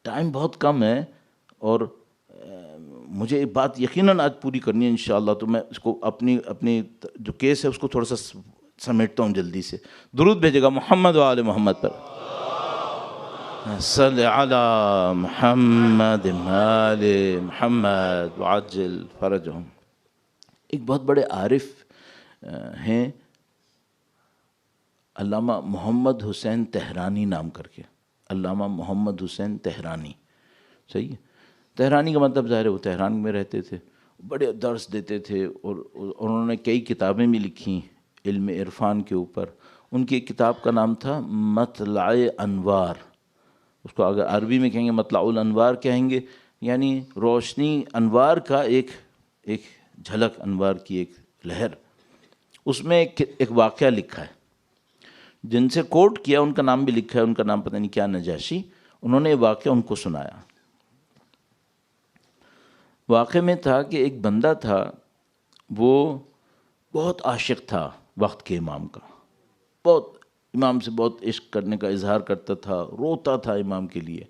ٹائم بہت کم ہے اور مجھے ایک بات یقیناً آج پوری کرنی ہے انشاءاللہ، تو میں اس کو اپنی جو کیس ہے اس کو تھوڑا سا سمیٹتا ہوں جلدی سے۔ درود بھیجے گا محمد و آل محمد پر، صلی علی محمد آل محمد وعجل فرجہم۔ ایک بہت بڑے عارف ہیں علامہ محمد حسین تہرانی نام کر کے، علامہ محمد حسین تہرانی، صحیح ہے؟ تہرانی کا مطلب ظاہر ہے وہ تہران میں رہتے تھے، بڑے درس دیتے تھے، اور انہوں نے کئی کتابیں بھی لکھیں علم عرفان کے اوپر۔ ان کی ایک کتاب کا نام تھا مطلع انوار، اس کو اگر عربی میں کہیں گے مطلع الانوار کہیں گے، یعنی روشنی انوار کا ایک جھلک، انوار کی ایک لہر۔ اس میں ایک واقعہ لکھا ہے، جن سے کوٹ کیا ان کا نام بھی لکھا ہے، ان کا نام پتہ نہیں کیا، نجاشی، انہوں نے یہ واقعہ ان کو سنایا۔ واقعے میں تھا کہ ایک بندہ تھا، وہ بہت عاشق تھا وقت کے امام کا، بہت امام سے بہت عشق کرنے کا اظہار کرتا تھا، روتا تھا امام کے لیے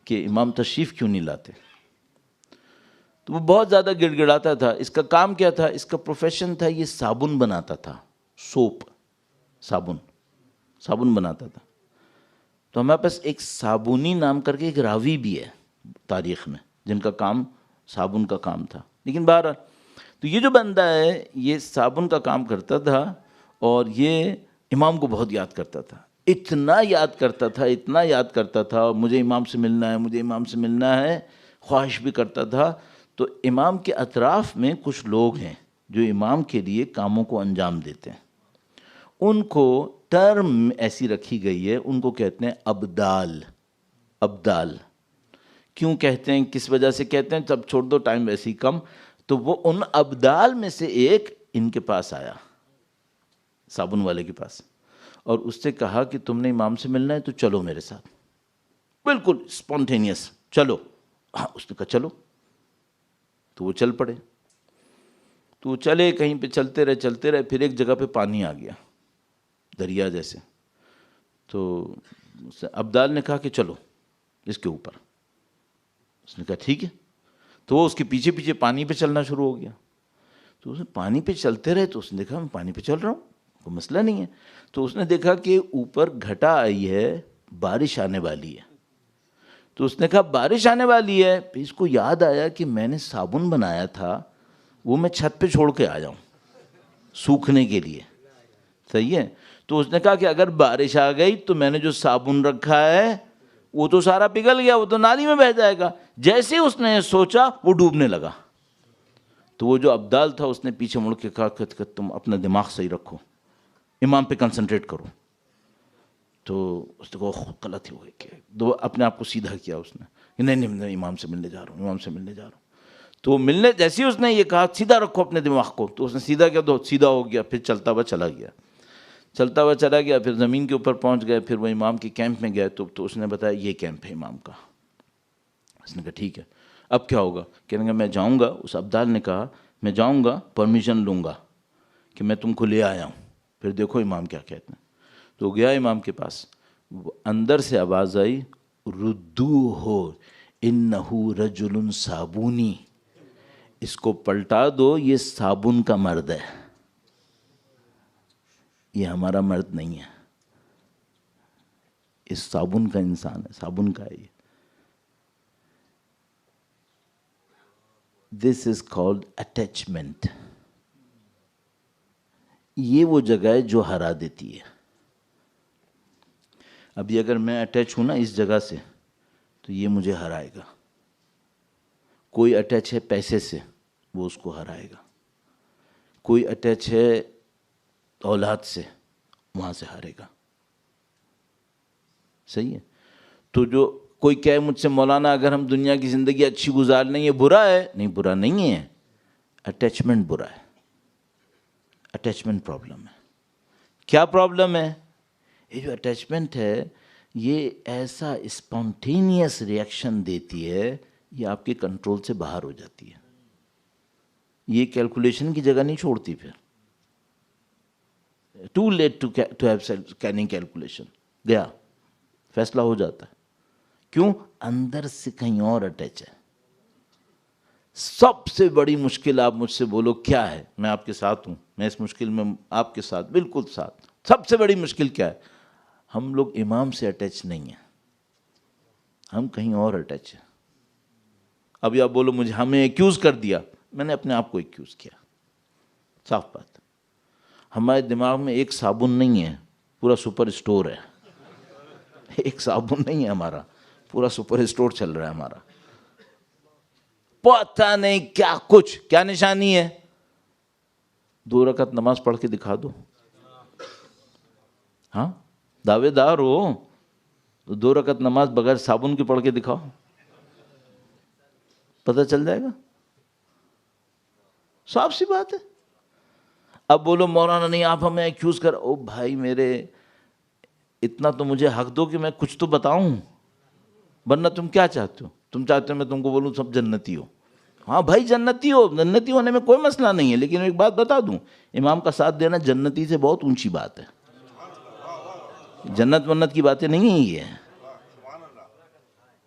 کہ امام تشریف کیوں نہیں لاتے۔ تو وہ بہت زیادہ گڑ گڑاتا تھا. اس کا کام کیا تھا؟ اس کا پروفیشن تھا یہ صابن بناتا تھا. سوپ، صابن بناتا تھا. تو ہمارے پاس ایک صابونی نام کر کے ایک راوی بھی ہے تاریخ میں جن کا کام صابن کا کام تھا. لیکن بہرحال تو یہ جو بندہ ہے یہ صابن کا کام کرتا تھا اور یہ امام کو بہت یاد کرتا تھا. اتنا یاد کرتا تھا مجھے امام سے ملنا ہے، خواہش بھی کرتا تھا. تو امام کے اطراف میں کچھ لوگ ہیں جو امام کے لیے کاموں کو انجام دیتے ہیں. ان کو ٹرم ایسی رکھی گئی ہے، ان کو کہتے ہیں ابدال. کیوں کہتے ہیں، کس وجہ سے کہتے ہیں، سب چھوڑ دو، ٹائم ویسے ہی کم. تو وہ ان ابدال میں سے ایک ان کے پاس آیا، صابن والے کے پاس، اور اس سے کہا کہ تم نے امام سے ملنا ہے تو چلو میرے ساتھ. بالکل اسپونٹینیس، چلو. ہاں، اس نے کہا چلو. تو وہ چل پڑے. تو وہ چلے، کہیں پہ چلتے رہے. پھر ایک جگہ پہ پانی آ گیا، دریا جیسے. تو ابدال نے کہا کہ چلو اس کے اوپر. اس نے کہا ٹھیک ہے. تو وہ اس کے پیچھے پیچھے پانی پہ چلنا شروع ہو گیا. تو اس نے پانی پہ چلتے رہے. تو اس نے دیکھا میں پانی پہ چل رہا ہوں، کوئی مسئلہ نہیں ہے. تو اس نے دیکھا کہ اوپر گھٹا آئی ہے، بارش آنے والی ہے. تو اس نے کہا بارش آنے والی ہے. پھر اس کو یاد آیا کہ میں نے صابن بنایا تھا، وہ میں چھت پہ چھوڑ کے آ جاؤں سوکھنے کے لیے. صحیح ہے. تو اس نے کہا کہ اگر بارش آ گئی تو میں نے جو صابن رکھا ہے وہ تو سارا پگھل گیا، وہ تو نالی میں بہہ جائے گا. جیسے اس نے سوچا وہ ڈوبنے لگا. تو وہ جو ابدال تھا اس نے پیچھے مڑ کے کہا کہ تم اپنا دماغ صحیح رکھو، امام پہ کنسنٹریٹ کرو. تو اس نے کہا غلط ہی ہوئے کہ دو اپنے آپ کو سیدھا کیا اس نے کہ نہیں میں امام سے ملنے جا رہا ہوں. تو ملنے جیسے اس نے یہ کہا سیدھا رکھو اپنے دماغ کو، تو اس نے سیدھا کیا تو سیدھا ہو گیا. پھر چلتا ہوا چلا گیا. پھر زمین کے اوپر پہنچ گئے. پھر وہ امام کے کیمپ میں گئے. تو اس نے بتایا یہ کیمپ ہے امام کا. اس نے کہا ٹھیک ہے اب کیا ہوگا؟ کہنے گا میں جاؤں گا. اس ابدال نے کہا میں جاؤں گا، پرمیشن لوں گا کہ میں تم کو لے آیا ہوں، پھر دیکھو امام کیا کہتے ہیں. تو گیا امام کے پاس. اندر سے آواز آئی ردوہ انہو رجل صابونی، اس کو پلٹا دو، یہ صابن کا مرد ہے، یہ ہمارا مرد نہیں ہے، اس صابن کا انسان ہے، صابن کا ہے یہ. This is called attachment. یہ وہ جگہ ہے جو ہرا دیتی ہے. ابھی اگر میں اٹیچ ہوں نا اس جگہ سے تو یہ مجھے ہرائے گا. کوئی اٹیچ ہے پیسے سے، وہ اس کو ہرائے گا. کوئی اٹیچ ہے اولاد سے، وہاں سے ہارے گا. صحیح ہے. تو جو کوئی کہے مجھ سے مولانا اگر ہم دنیا کی زندگی اچھی گزار لیں یہ برا ہے، نہیں برا نہیں ہے. اٹیچمنٹ برا ہے، اٹیچمنٹ پرابلم ہے. کیا پرابلم ہے؟ یہ جو اٹیچمنٹ ہے یہ ایسا اسپونٹینیس ریئیکشن دیتی ہے، یہ آپ کے کنٹرول سے باہر ہو جاتی ہے. یہ کیلکولیشن کی جگہ نہیں چھوڑتی. پھر too late to have canning calculation, گیا فیصلہ ہو جاتا ہے. کیوں؟ اندر سے کہیں اور اٹیچ ہے. سب سے بڑی مشکل آپ مجھ سے بولو کیا ہے، میں آپ کے ساتھ ہوں، میں اس مشکل میں آپ کے ساتھ بالکل ساتھ. سب سے بڑی مشکل کیا ہے؟ ہم لوگ امام سے اٹیچ نہیں ہیں، ہم کہیں اور اٹیچ ہیں. ابھی آپ بولو مجھے ہمیں ایکیوز کر دیا، میں نے اپنے آپ کو ایکیوز کیا. صاف بات. ہمارے دماغ میں ایک صابن نہیں ہے، پورا سپر اسٹور ہے. ایک صابن نہیں ہے ہمارا، پورا سپر اسٹور چل رہا ہے ہمارا. پتہ نہیں کیا کچھ، کیا نشانی ہے. 2 رکعت نماز پڑھ کے دکھا دو. ہاں دعوے دار ہو تو 2 رکعت نماز بغیر صابن کے پڑھ کے دکھاؤ، پتہ چل جائے گا. صاف سی بات ہے. اب بولو مولانا نہیں آپ ہمیں ایکیوز کر. او بھائی میرے، اتنا تو مجھے حق دو کہ میں کچھ تو بتاؤں، ورنہ تم کیا چاہتے ہو؟ تم چاہتے ہو میں تم کو بولوں سب جنتی ہو. ہاں بھائی جنتی ہو، جنتی ہونے میں کوئی مسئلہ نہیں ہے، لیکن ایک بات بتا دوں، امام کا ساتھ دینا جنتی سے بہت اونچی بات ہے. جنت ونت کی باتیں نہیں ہیں یہ.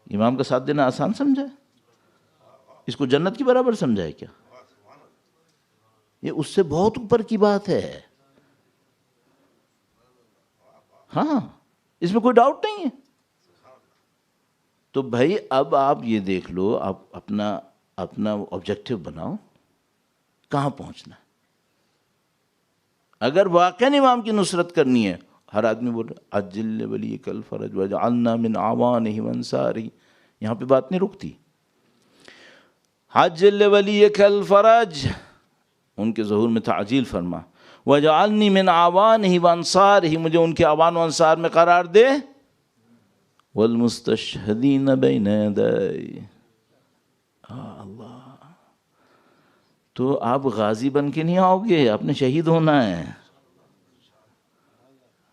امام کا ساتھ دینا آسان سمجھا ہے؟ اس کو جنت کی برابر سمجھا ہے کیا؟ یہ اس سے بہت اوپر کی بات ہے. ہاں اس میں کوئی ڈاؤٹ نہیں ہے. تو بھائی اب آپ یہ دیکھ لو، آپ اپنا آبجیکٹو بناؤ کہاں پہنچنا ہے. اگر واقعی امام کی نصرت کرنی ہے، ہر آدمی بول رہا عجل ولیک الفرج وجعلنا من اعوانہ وانصارہ، یہاں پہ بات نہیں رکتی. عجل ولیک الفرج، ان کے ظہور میں تعجیل فرما. وجعلنی من اعوانہ وانصارہ، مجھے ان کے اعوان و انصار میں قرار دے. والمستشہدین بین یدی، اللہ. تو آپ غازی بن کے نہیں آؤ گے، آپ نے شہید ہونا ہے.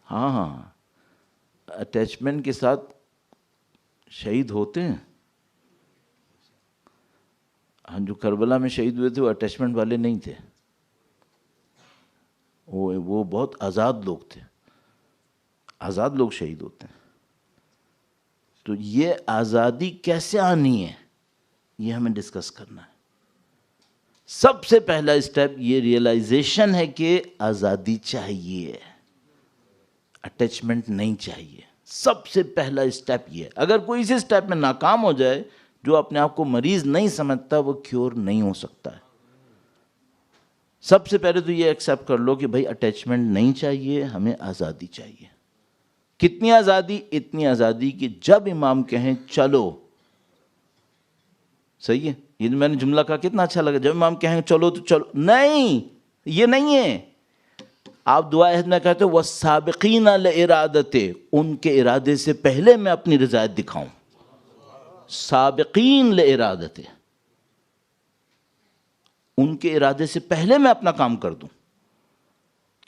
ہاں اٹیچمنٹ کے ساتھ شہید ہوتے ہیں. ہاں جو کربلا میں شہید ہوئے تھے وہ اٹیچمنٹ والے نہیں تھے، وہ بہت آزاد لوگ تھے. آزاد لوگ شہید ہوتے ہیں. تو یہ آزادی کیسے آنی ہے یہ ہمیں ڈسکس کرنا ہے. سب سے پہلا اسٹیپ یہ ریئلائزیشن ہے کہ آزادی چاہیے، اٹیچمنٹ نہیں چاہیے. سب سے پہلا اسٹیپ یہ ہے. اگر کوئی اسی اسٹیپ میں ناکام ہو جائے، جو اپنے آپ کو مریض نہیں سمجھتا وہ کیور نہیں ہو سکتا ہے. سب سے پہلے تو یہ ایکسیپٹ کر لو کہ بھائی اٹیچمنٹ نہیں چاہیے، ہمیں آزادی چاہیے. کتنی آزادی؟ اتنی آزادی کہ جب امام کہیں چلو. صحیح ہے، یہ میں نے جملہ کہا کتنا اچھا لگا. جب امام کہیں چلو تو چلو. نہیں، یہ نہیں ہے. آپ دعا عہد میں کہتے ہو والسابقین لارادتے، ان کے ارادے سے پہلے میں اپنی رضایت دکھاؤں. سابقین لارادتے، ان کے ارادے سے پہلے میں اپنا کام کر دوں.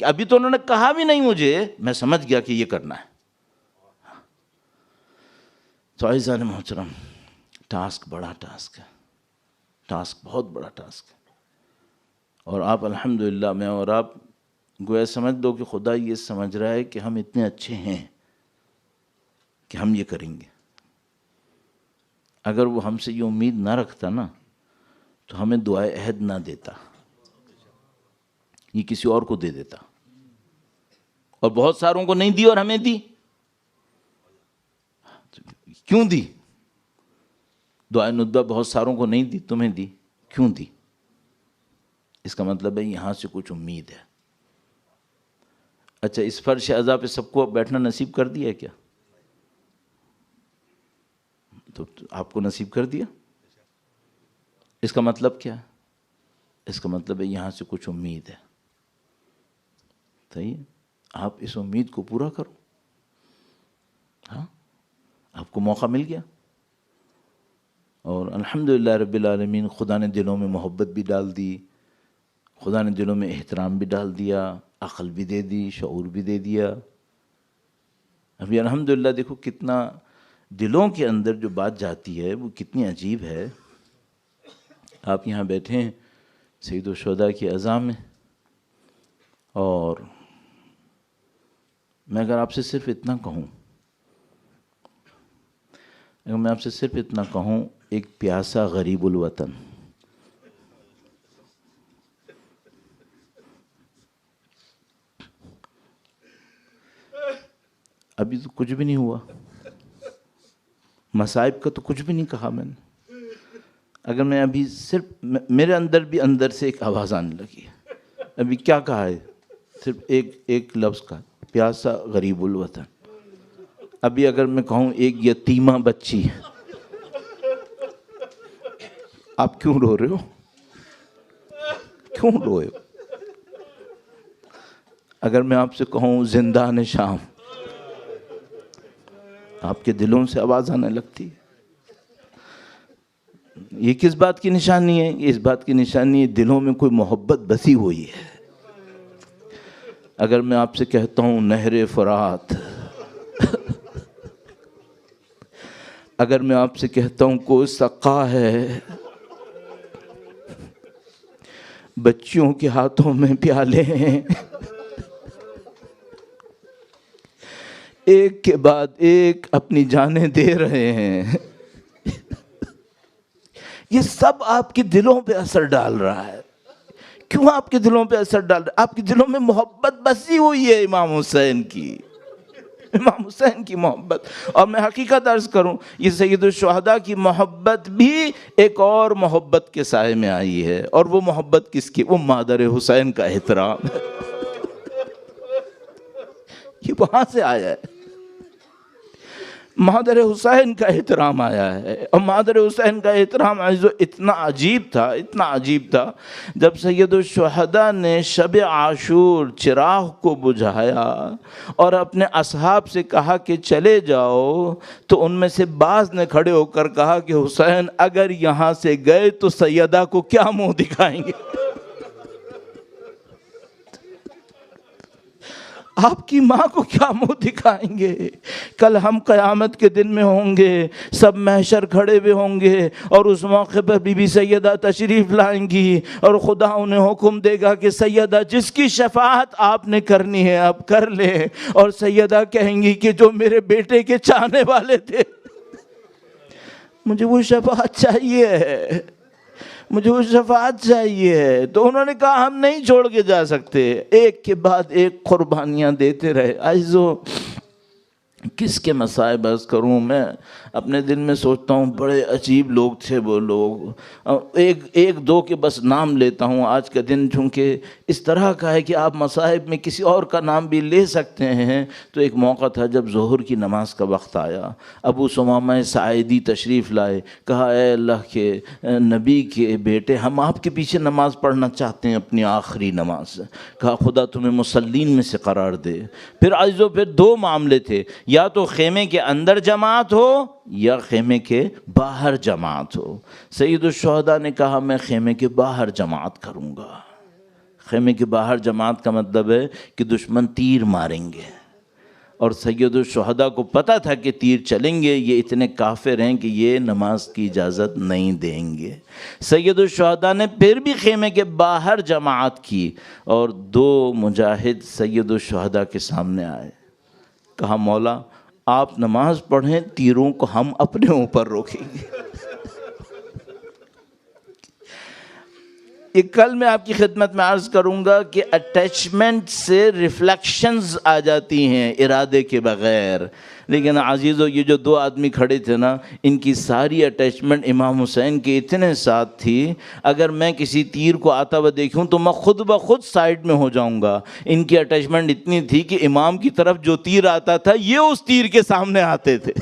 کہ ابھی تو انہوں نے کہا بھی نہیں مجھے، میں سمجھ گیا کہ یہ کرنا ہے. تو عزیزان محترم، ٹاسک بڑا ٹاسک ہے، ٹاسک بہت بڑا ٹاسک ہے. اور آپ الحمدللہ، میں اور آپ گویا سمجھ دو کہ خدا یہ سمجھ رہا ہے کہ ہم اتنے اچھے ہیں کہ ہم یہ کریں گے. اگر وہ ہم سے یہ امید نہ رکھتا نا تو ہمیں دعائے عہد نہ دیتا، یہ کسی اور کو دے دیتا. اور بہت ساروں کو نہیں دی اور ہمیں دی. کیوں دی؟ دعائے ندبہ بہت ساروں کو نہیں دی، تمہیں دی. کیوں دی؟ اس کا مطلب ہے یہاں سے کچھ امید ہے. اچھا، اس فرش عزا پہ سب کو بیٹھنا نصیب کر دیا ہے کیا؟ تو آپ کو نصیب کر دیا. اس کا مطلب کیا ہے؟ اس کا مطلب ہے یہاں سے کچھ امید ہے. صحیح ہے، آپ اس امید کو پورا کرو. ہاں، آپ کو موقع مل گیا. اور الحمدللہ رب العالمین، خدا نے دلوں میں محبت بھی ڈال دی، خدا نے دلوں میں احترام بھی ڈال دیا، عقل بھی دے دی، شعور بھی دے دیا. ابھی الحمدللہ دیکھو کتنا دلوں کے اندر جو بات جاتی ہے وہ کتنی عجیب ہے. آپ یہاں بیٹھے ہیں سید الشہداء کی عزا میں، اور میں اگر آپ سے صرف اتنا کہوں، اگر میں آپ سے صرف اتنا کہوں، ایک پیاسا غریب الوطن، ابھی تو کچھ بھی نہیں ہوا، مصائب کا تو کچھ بھی نہیں کہا میں نے. اگر میں ابھی صرف میرے اندر بھی اندر سے ایک آواز آنے لگی ہے، ابھی کیا کہا ہے؟ صرف ایک لفظ کا، پیاسا غریب الوطن. ابھی اگر میں کہوں ایک یتیمہ بچی، آپ کیوں رو رہے ہو؟ کیوں روئے ہو؟ اگر میں آپ سے کہوں زندان شام، آپ کے دلوں سے آواز آنے لگتی ہے. یہ کس بات کی نشانی ہے؟ اس بات کی نشانی ہے دلوں میں کوئی محبت بسی ہوئی ہے. اگر میں آپ سے کہتا ہوں نہر فرات، اگر میں آپ سے کہتا ہوں کوئی سقا ہے، بچیوں کے ہاتھوں میں پیالے ہیں، ایک کے بعد ایک اپنی جانیں دے رہے ہیں، یہ سب آپ کے دلوں پہ اثر ڈال رہا ہے. کیوں آپ کے دلوں پہ اثر ڈال رہا ہے؟ آپ کے دلوں میں محبت بسی ہوئی ہے امام حسین کی، امام حسین کی محبت. اور میں حقیقت عرض کروں، یہ سید الشہداء کی محبت بھی ایک اور محبت کے سائے میں آئی ہے. اور وہ محبت کس کی؟ وہ مادر حسین کا احترام ہے. یہ وہاں سے آیا ہے، مادر حسین کا احترام آیا ہے. اور مادر حسین کا احترام اتنا عجیب تھا، اتنا عجیب تھا. جب سید الشہداء نے شب عاشور چراغ کو بجھایا اور اپنے اصحاب سے کہا کہ چلے جاؤ، تو ان میں سے بعض نے کھڑے ہو کر کہا کہ حسین اگر یہاں سے گئے تو سیدہ کو کیا منہ دکھائیں گے؟ آپ کی ماں کو کیا منہ دکھائیں گے؟ کل ہم قیامت کے دن میں ہوں گے، سب محشر کھڑے ہوئے ہوں گے، اور اس موقع پر بی بی سیدہ تشریف لائیں گی، اور خدا انہیں حکم دے گا کہ سیدہ جس کی شفاعت آپ نے کرنی ہے آپ کر لیں. اور سیدہ کہیں گی کہ جو میرے بیٹے کے چاہنے والے تھے، مجھے وہ شفاعت چاہیے، مجھے وہ شفاعت چاہیے. تو انہوں نے کہا ہم نہیں چھوڑ کے جا سکتے. ایک کے بعد ایک قربانیاں دیتے رہے. عزیزو، کس کے مصائب عرض کروں؟ میں اپنے دل میں سوچتا ہوں بڑے عجیب لوگ تھے وہ لوگ. ایک دو کے بس نام لیتا ہوں. آج کا دن چونکہ اس طرح کا ہے کہ آپ مصائب میں کسی اور کا نام بھی لے سکتے ہیں. تو ایک موقع تھا جب ظہر کی نماز کا وقت آیا، ابو ثمامہ ساعدی تشریف لائے. کہا اے اللہ کے نبی کے بیٹے، ہم آپ کے پیچھے نماز پڑھنا چاہتے ہیں، اپنی آخری نماز. کہا خدا تمہیں مصلین میں سے قرار دے. پھر عزیزو پھر دو معاملے تھے، یا تو خیمے کے اندر جماعت ہو یا خیمے کے باہر جماعت ہو. سید الشہداء نے کہا میں خیمے کے باہر جماعت کروں گا. خیمے کے باہر جماعت کا مطلب ہے کہ دشمن تیر ماریں گے، اور سید الشہداء کو پتہ تھا کہ تیر چلیں گے، یہ اتنے کافر ہیں کہ یہ نماز کی اجازت نہیں دیں گے. سید الشہداء نے پھر بھی خیمے کے باہر جماعت کی، اور دو مجاہد سید الشہداء کے سامنے آئے. کہا مولا آپ نماز پڑھیں، تیروں کو ہم اپنے اوپر روکیں گے. یہ کل میں آپ کی خدمت میں عرض کروں گا کہ اٹیچمنٹ سے ریفلیکشنز آ جاتی ہیں ارادے کے بغیر. لیکن عزیزو، یہ جو دو آدمی کھڑے تھے نا، ان کی ساری اٹیچمنٹ امام حسین کے اتنے ساتھ تھی، اگر میں کسی تیر کو آتا ہوا دیکھوں تو میں خود بخود سائڈ میں ہو جاؤں گا. ان کی اٹیچمنٹ اتنی تھی کہ امام کی طرف جو تیر آتا تھا یہ اس تیر کے سامنے آتے تھے.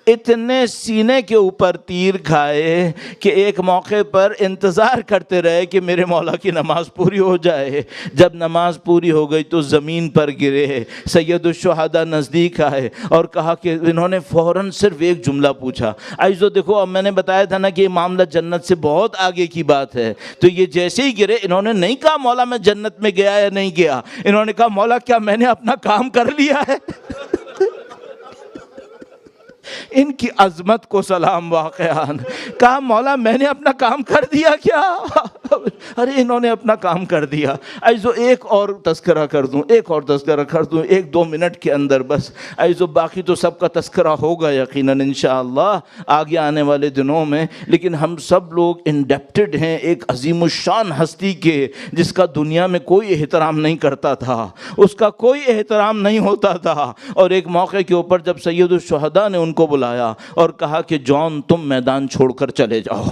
اتنے سینے کے اوپر تیر کھائے کہ ایک موقع پر انتظار کرتے رہے کہ میرے مولا کی نماز پوری ہو جائے. جب نماز پوری ہو گئی تو زمین پر گرے. سید الشہداء نزدیک آئے اور کہا کہ انہوں نے فوراً صرف ایک جملہ پوچھا. عزیزو دیکھو، اب میں نے بتایا تھا نا کہ یہ معاملہ جنت سے بہت آگے کی بات ہے. تو یہ جیسے ہی گرے، انہوں نے نہیں کہا مولا میں جنت میں گیا یا نہیں گیا، انہوں نے کہا مولا کیا میں نے اپنا کام کر لیا ہے؟ ان کی عظمت کو سلام واقعان. کہا مولا میں نے اپنا کام کر دیا کیا؟ ارے انہوں نے اپنا کام کر دیا. عزیزو ایک اور تذکرہ کر دوں، ایک دو منٹ کے اندر بس. عزیزو باقی تو سب کا تذکرہ ہوگا یقیناً انشاءاللہ آگے آنے والے دنوں میں. لیکن ہم سب لوگ انڈیپٹڈ ہیں ایک عظیم الشان ہستی کے، جس کا دنیا میں کوئی احترام نہیں کرتا تھا، اس کا کوئی احترام نہیں ہوتا تھا. اور ایک موقع کے اوپر جب سید الشہداء نے ان کو بلایا اور کہا کہ جان تم میدان چھوڑ کر چلے جاؤ،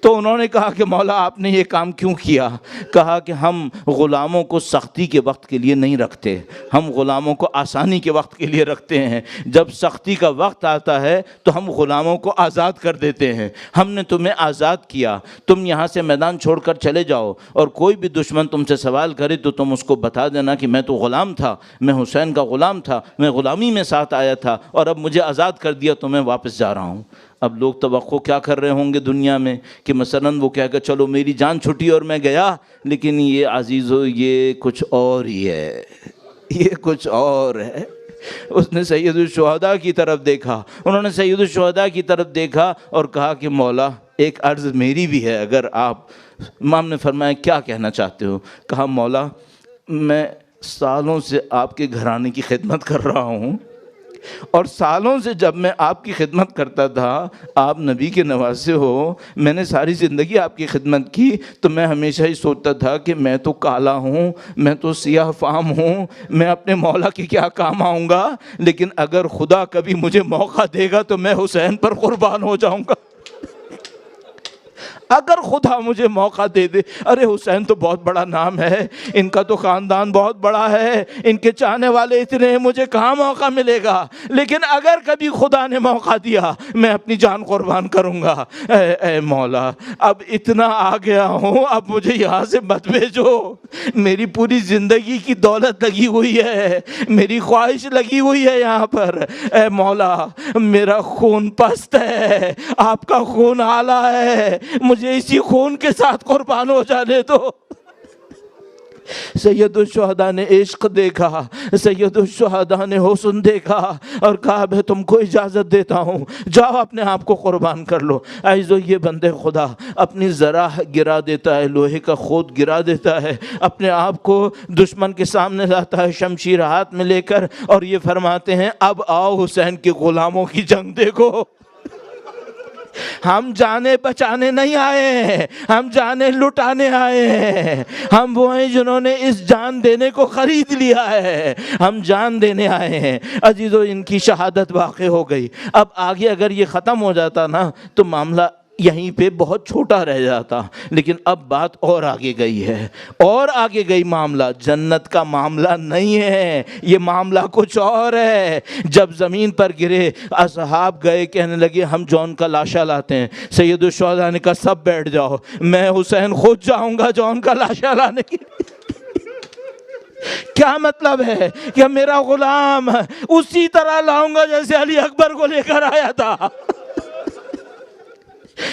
تو انہوں نے کہا کہ مولا آپ نے یہ کام کیوں کیا؟ کہا کہ ہم غلاموں کو سختی کے وقت کے لیے نہیں رکھتے، ہم غلاموں کو آسانی کے وقت کے لیے رکھتے ہیں. جب سختی کا وقت آتا ہے تو ہم غلاموں کو آزاد کر دیتے ہیں. ہم نے تمہیں آزاد کیا، تم یہاں سے میدان چھوڑ کر چلے جاؤ، اور کوئی بھی دشمن تم سے سوال کرے تو تم اس کو بتا دینا کہ میں تو غلام تھا، میں حسین کا غلام تھا، میں غلامی میں ساتھ آیا تھا، اور اب مجھے آزاد کر دیا تو میں واپس جا رہا ہوں. اب لوگ توقع کیا کر رہے ہوں گے دنیا میں کہ مثلاً وہ کہے گا چلو میری جان چھٹی اور میں گیا. لیکن یہ عزیزو یہ کچھ اور ہی ہے، یہ کچھ اور ہے. اس نے سید الشہداء کی طرف دیکھا، انہوں نے سید الشہداء کی طرف دیکھا اور کہا کہ مولا ایک عرض میری بھی ہے اگر آپ. امام نے فرمایا کیا کہنا چاہتے ہو؟ کہا مولا میں سالوں سے آپ کے گھرانے کی خدمت کر رہا ہوں، اور سالوں سے جب میں آپ کی خدمت کرتا تھا، آپ نبی کے نواسے ہو، میں نے ساری زندگی آپ کی خدمت کی، تو میں ہمیشہ ہی سوچتا تھا کہ میں تو کالا ہوں، میں تو سیاہ فام ہوں، میں اپنے مولا کے کیا کام آؤں گا، لیکن اگر خدا کبھی مجھے موقع دے گا تو میں حسین پر قربان ہو جاؤں گا۔ اگر خدا مجھے موقع دے دے، ارے حسین تو بہت بڑا نام ہے، ان کا تو خاندان بہت بڑا ہے، ان کے چاہنے والے اتنے ہیں، مجھے کہاں موقع ملے گا، لیکن اگر کبھی خدا نے موقع دیا میں اپنی جان قربان کروں گا۔ اے مولا، اب اتنا آ گیا ہوں، اب مجھے یہاں سے مت بھیجو، میری پوری زندگی کی دولت لگی ہوئی ہے، میری خواہش لگی ہوئی ہے یہاں پر۔ اے مولا، میرا خون پست ہے، آپ کا خون اعلیٰ ہے، مجھے اسی خون کے ساتھ قربان ہو جانے دو۔ سید الشہداء نے عشق دیکھا، سید الشہداء نے حسن دیکھا اور کہا میں تم کو اجازت دیتا ہوں، جاؤ اپنے آپ کو قربان کر لو۔ عزیزو، یہ بندے خدا اپنی ذرا گرا دیتا ہے، لوہے کا خود گرا دیتا ہے، اپنے آپ کو دشمن کے سامنے لاتا ہے شمشیر ہاتھ میں لے کر، اور یہ فرماتے ہیں اب آؤ حسین کے غلاموں کی جنگ دیکھو۔ ہم جانے بچانے نہیں آئے ہیں، ہم جانے لٹانے آئے ہیں، ہم وہ ہیں جنہوں نے اس جان دینے کو خرید لیا ہے، ہم جان دینے آئے ہیں۔ عزیزو، ان کی شہادت واقع ہو گئی۔ اب آگے اگر یہ ختم ہو جاتا نا تو معاملہ یہیں پہ بہت چھوٹا رہ جاتا، لیکن اب بات اور آگے گئی ہے، اور آگے گئی معاملہ جنت کا معاملہ نہیں ہے، یہ معاملہ کچھ اور ہے۔ جب زمین پر گرے، اصحاب گئے کہنے لگے ہم جون کا لاشا لاتے ہیں۔ سید الشہداء نے کہا سب بیٹھ جاؤ، میں حسین خود جاؤں گا جون کا لاشا لانے کے لیے۔ کیا مطلب ہے کہ میرا غلام اسی طرح لاؤں گا جیسے علی اکبر کو لے کر آیا تھا۔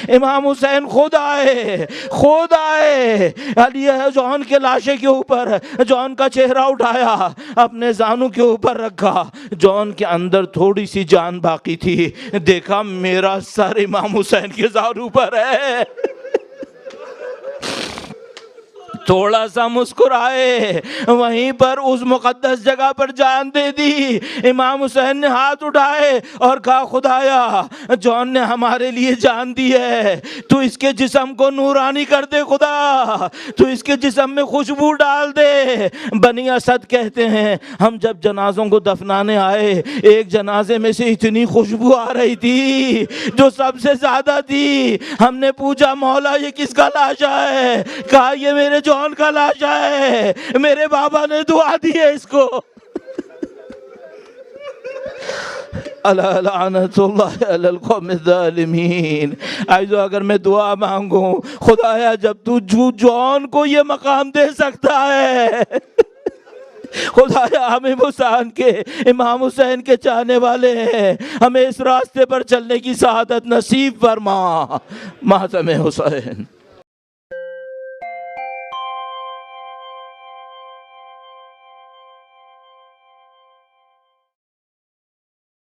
امام حسین خود آئے علی جون کے لاشے کے اوپر، جون کا چہرہ اٹھایا، اپنے زانوں کے اوپر رکھا، جون کے اندر تھوڑی سی جان باقی تھی، دیکھا میرا سر امام حسین کے زانوں پر ہے، تھوڑا سا مسکرائے، وہیں پر اس مقدس جگہ پر جان دے دی۔ امام حسین نے ہاتھ اٹھائے اور کہا خدایا، جون نے ہمارے لیے جان دی ہے، تو اس کے جسم کو نورانی کر دے، خدا تو اس کے جسم میں خوشبو ڈال دے۔ بنی اسد کہتے ہیں ہم جب جنازوں کو دفنانے آئے، ایک جنازے میں سے اتنی خوشبو آ رہی تھی جو سب سے زیادہ تھی، ہم نے پوچھا مولا یہ کس کا لاشا ہے؟ کہا یہ میرے جون کا لاشا ہے، میرے بابا نے دعا دی ہے اس کو۔ الا لعنت اللہ علی القوم الظالمین۔ عزیزو، اگر میں دعا مانگوں خدایا جب تو جون کو یہ مقام دے سکتا ہے، خدایا ہمیں امام حسین کے چاہنے والے ہیں، ہمیں اس راستے پر چلنے کی سعادت نصیب فرما۔ ماتم حسین۔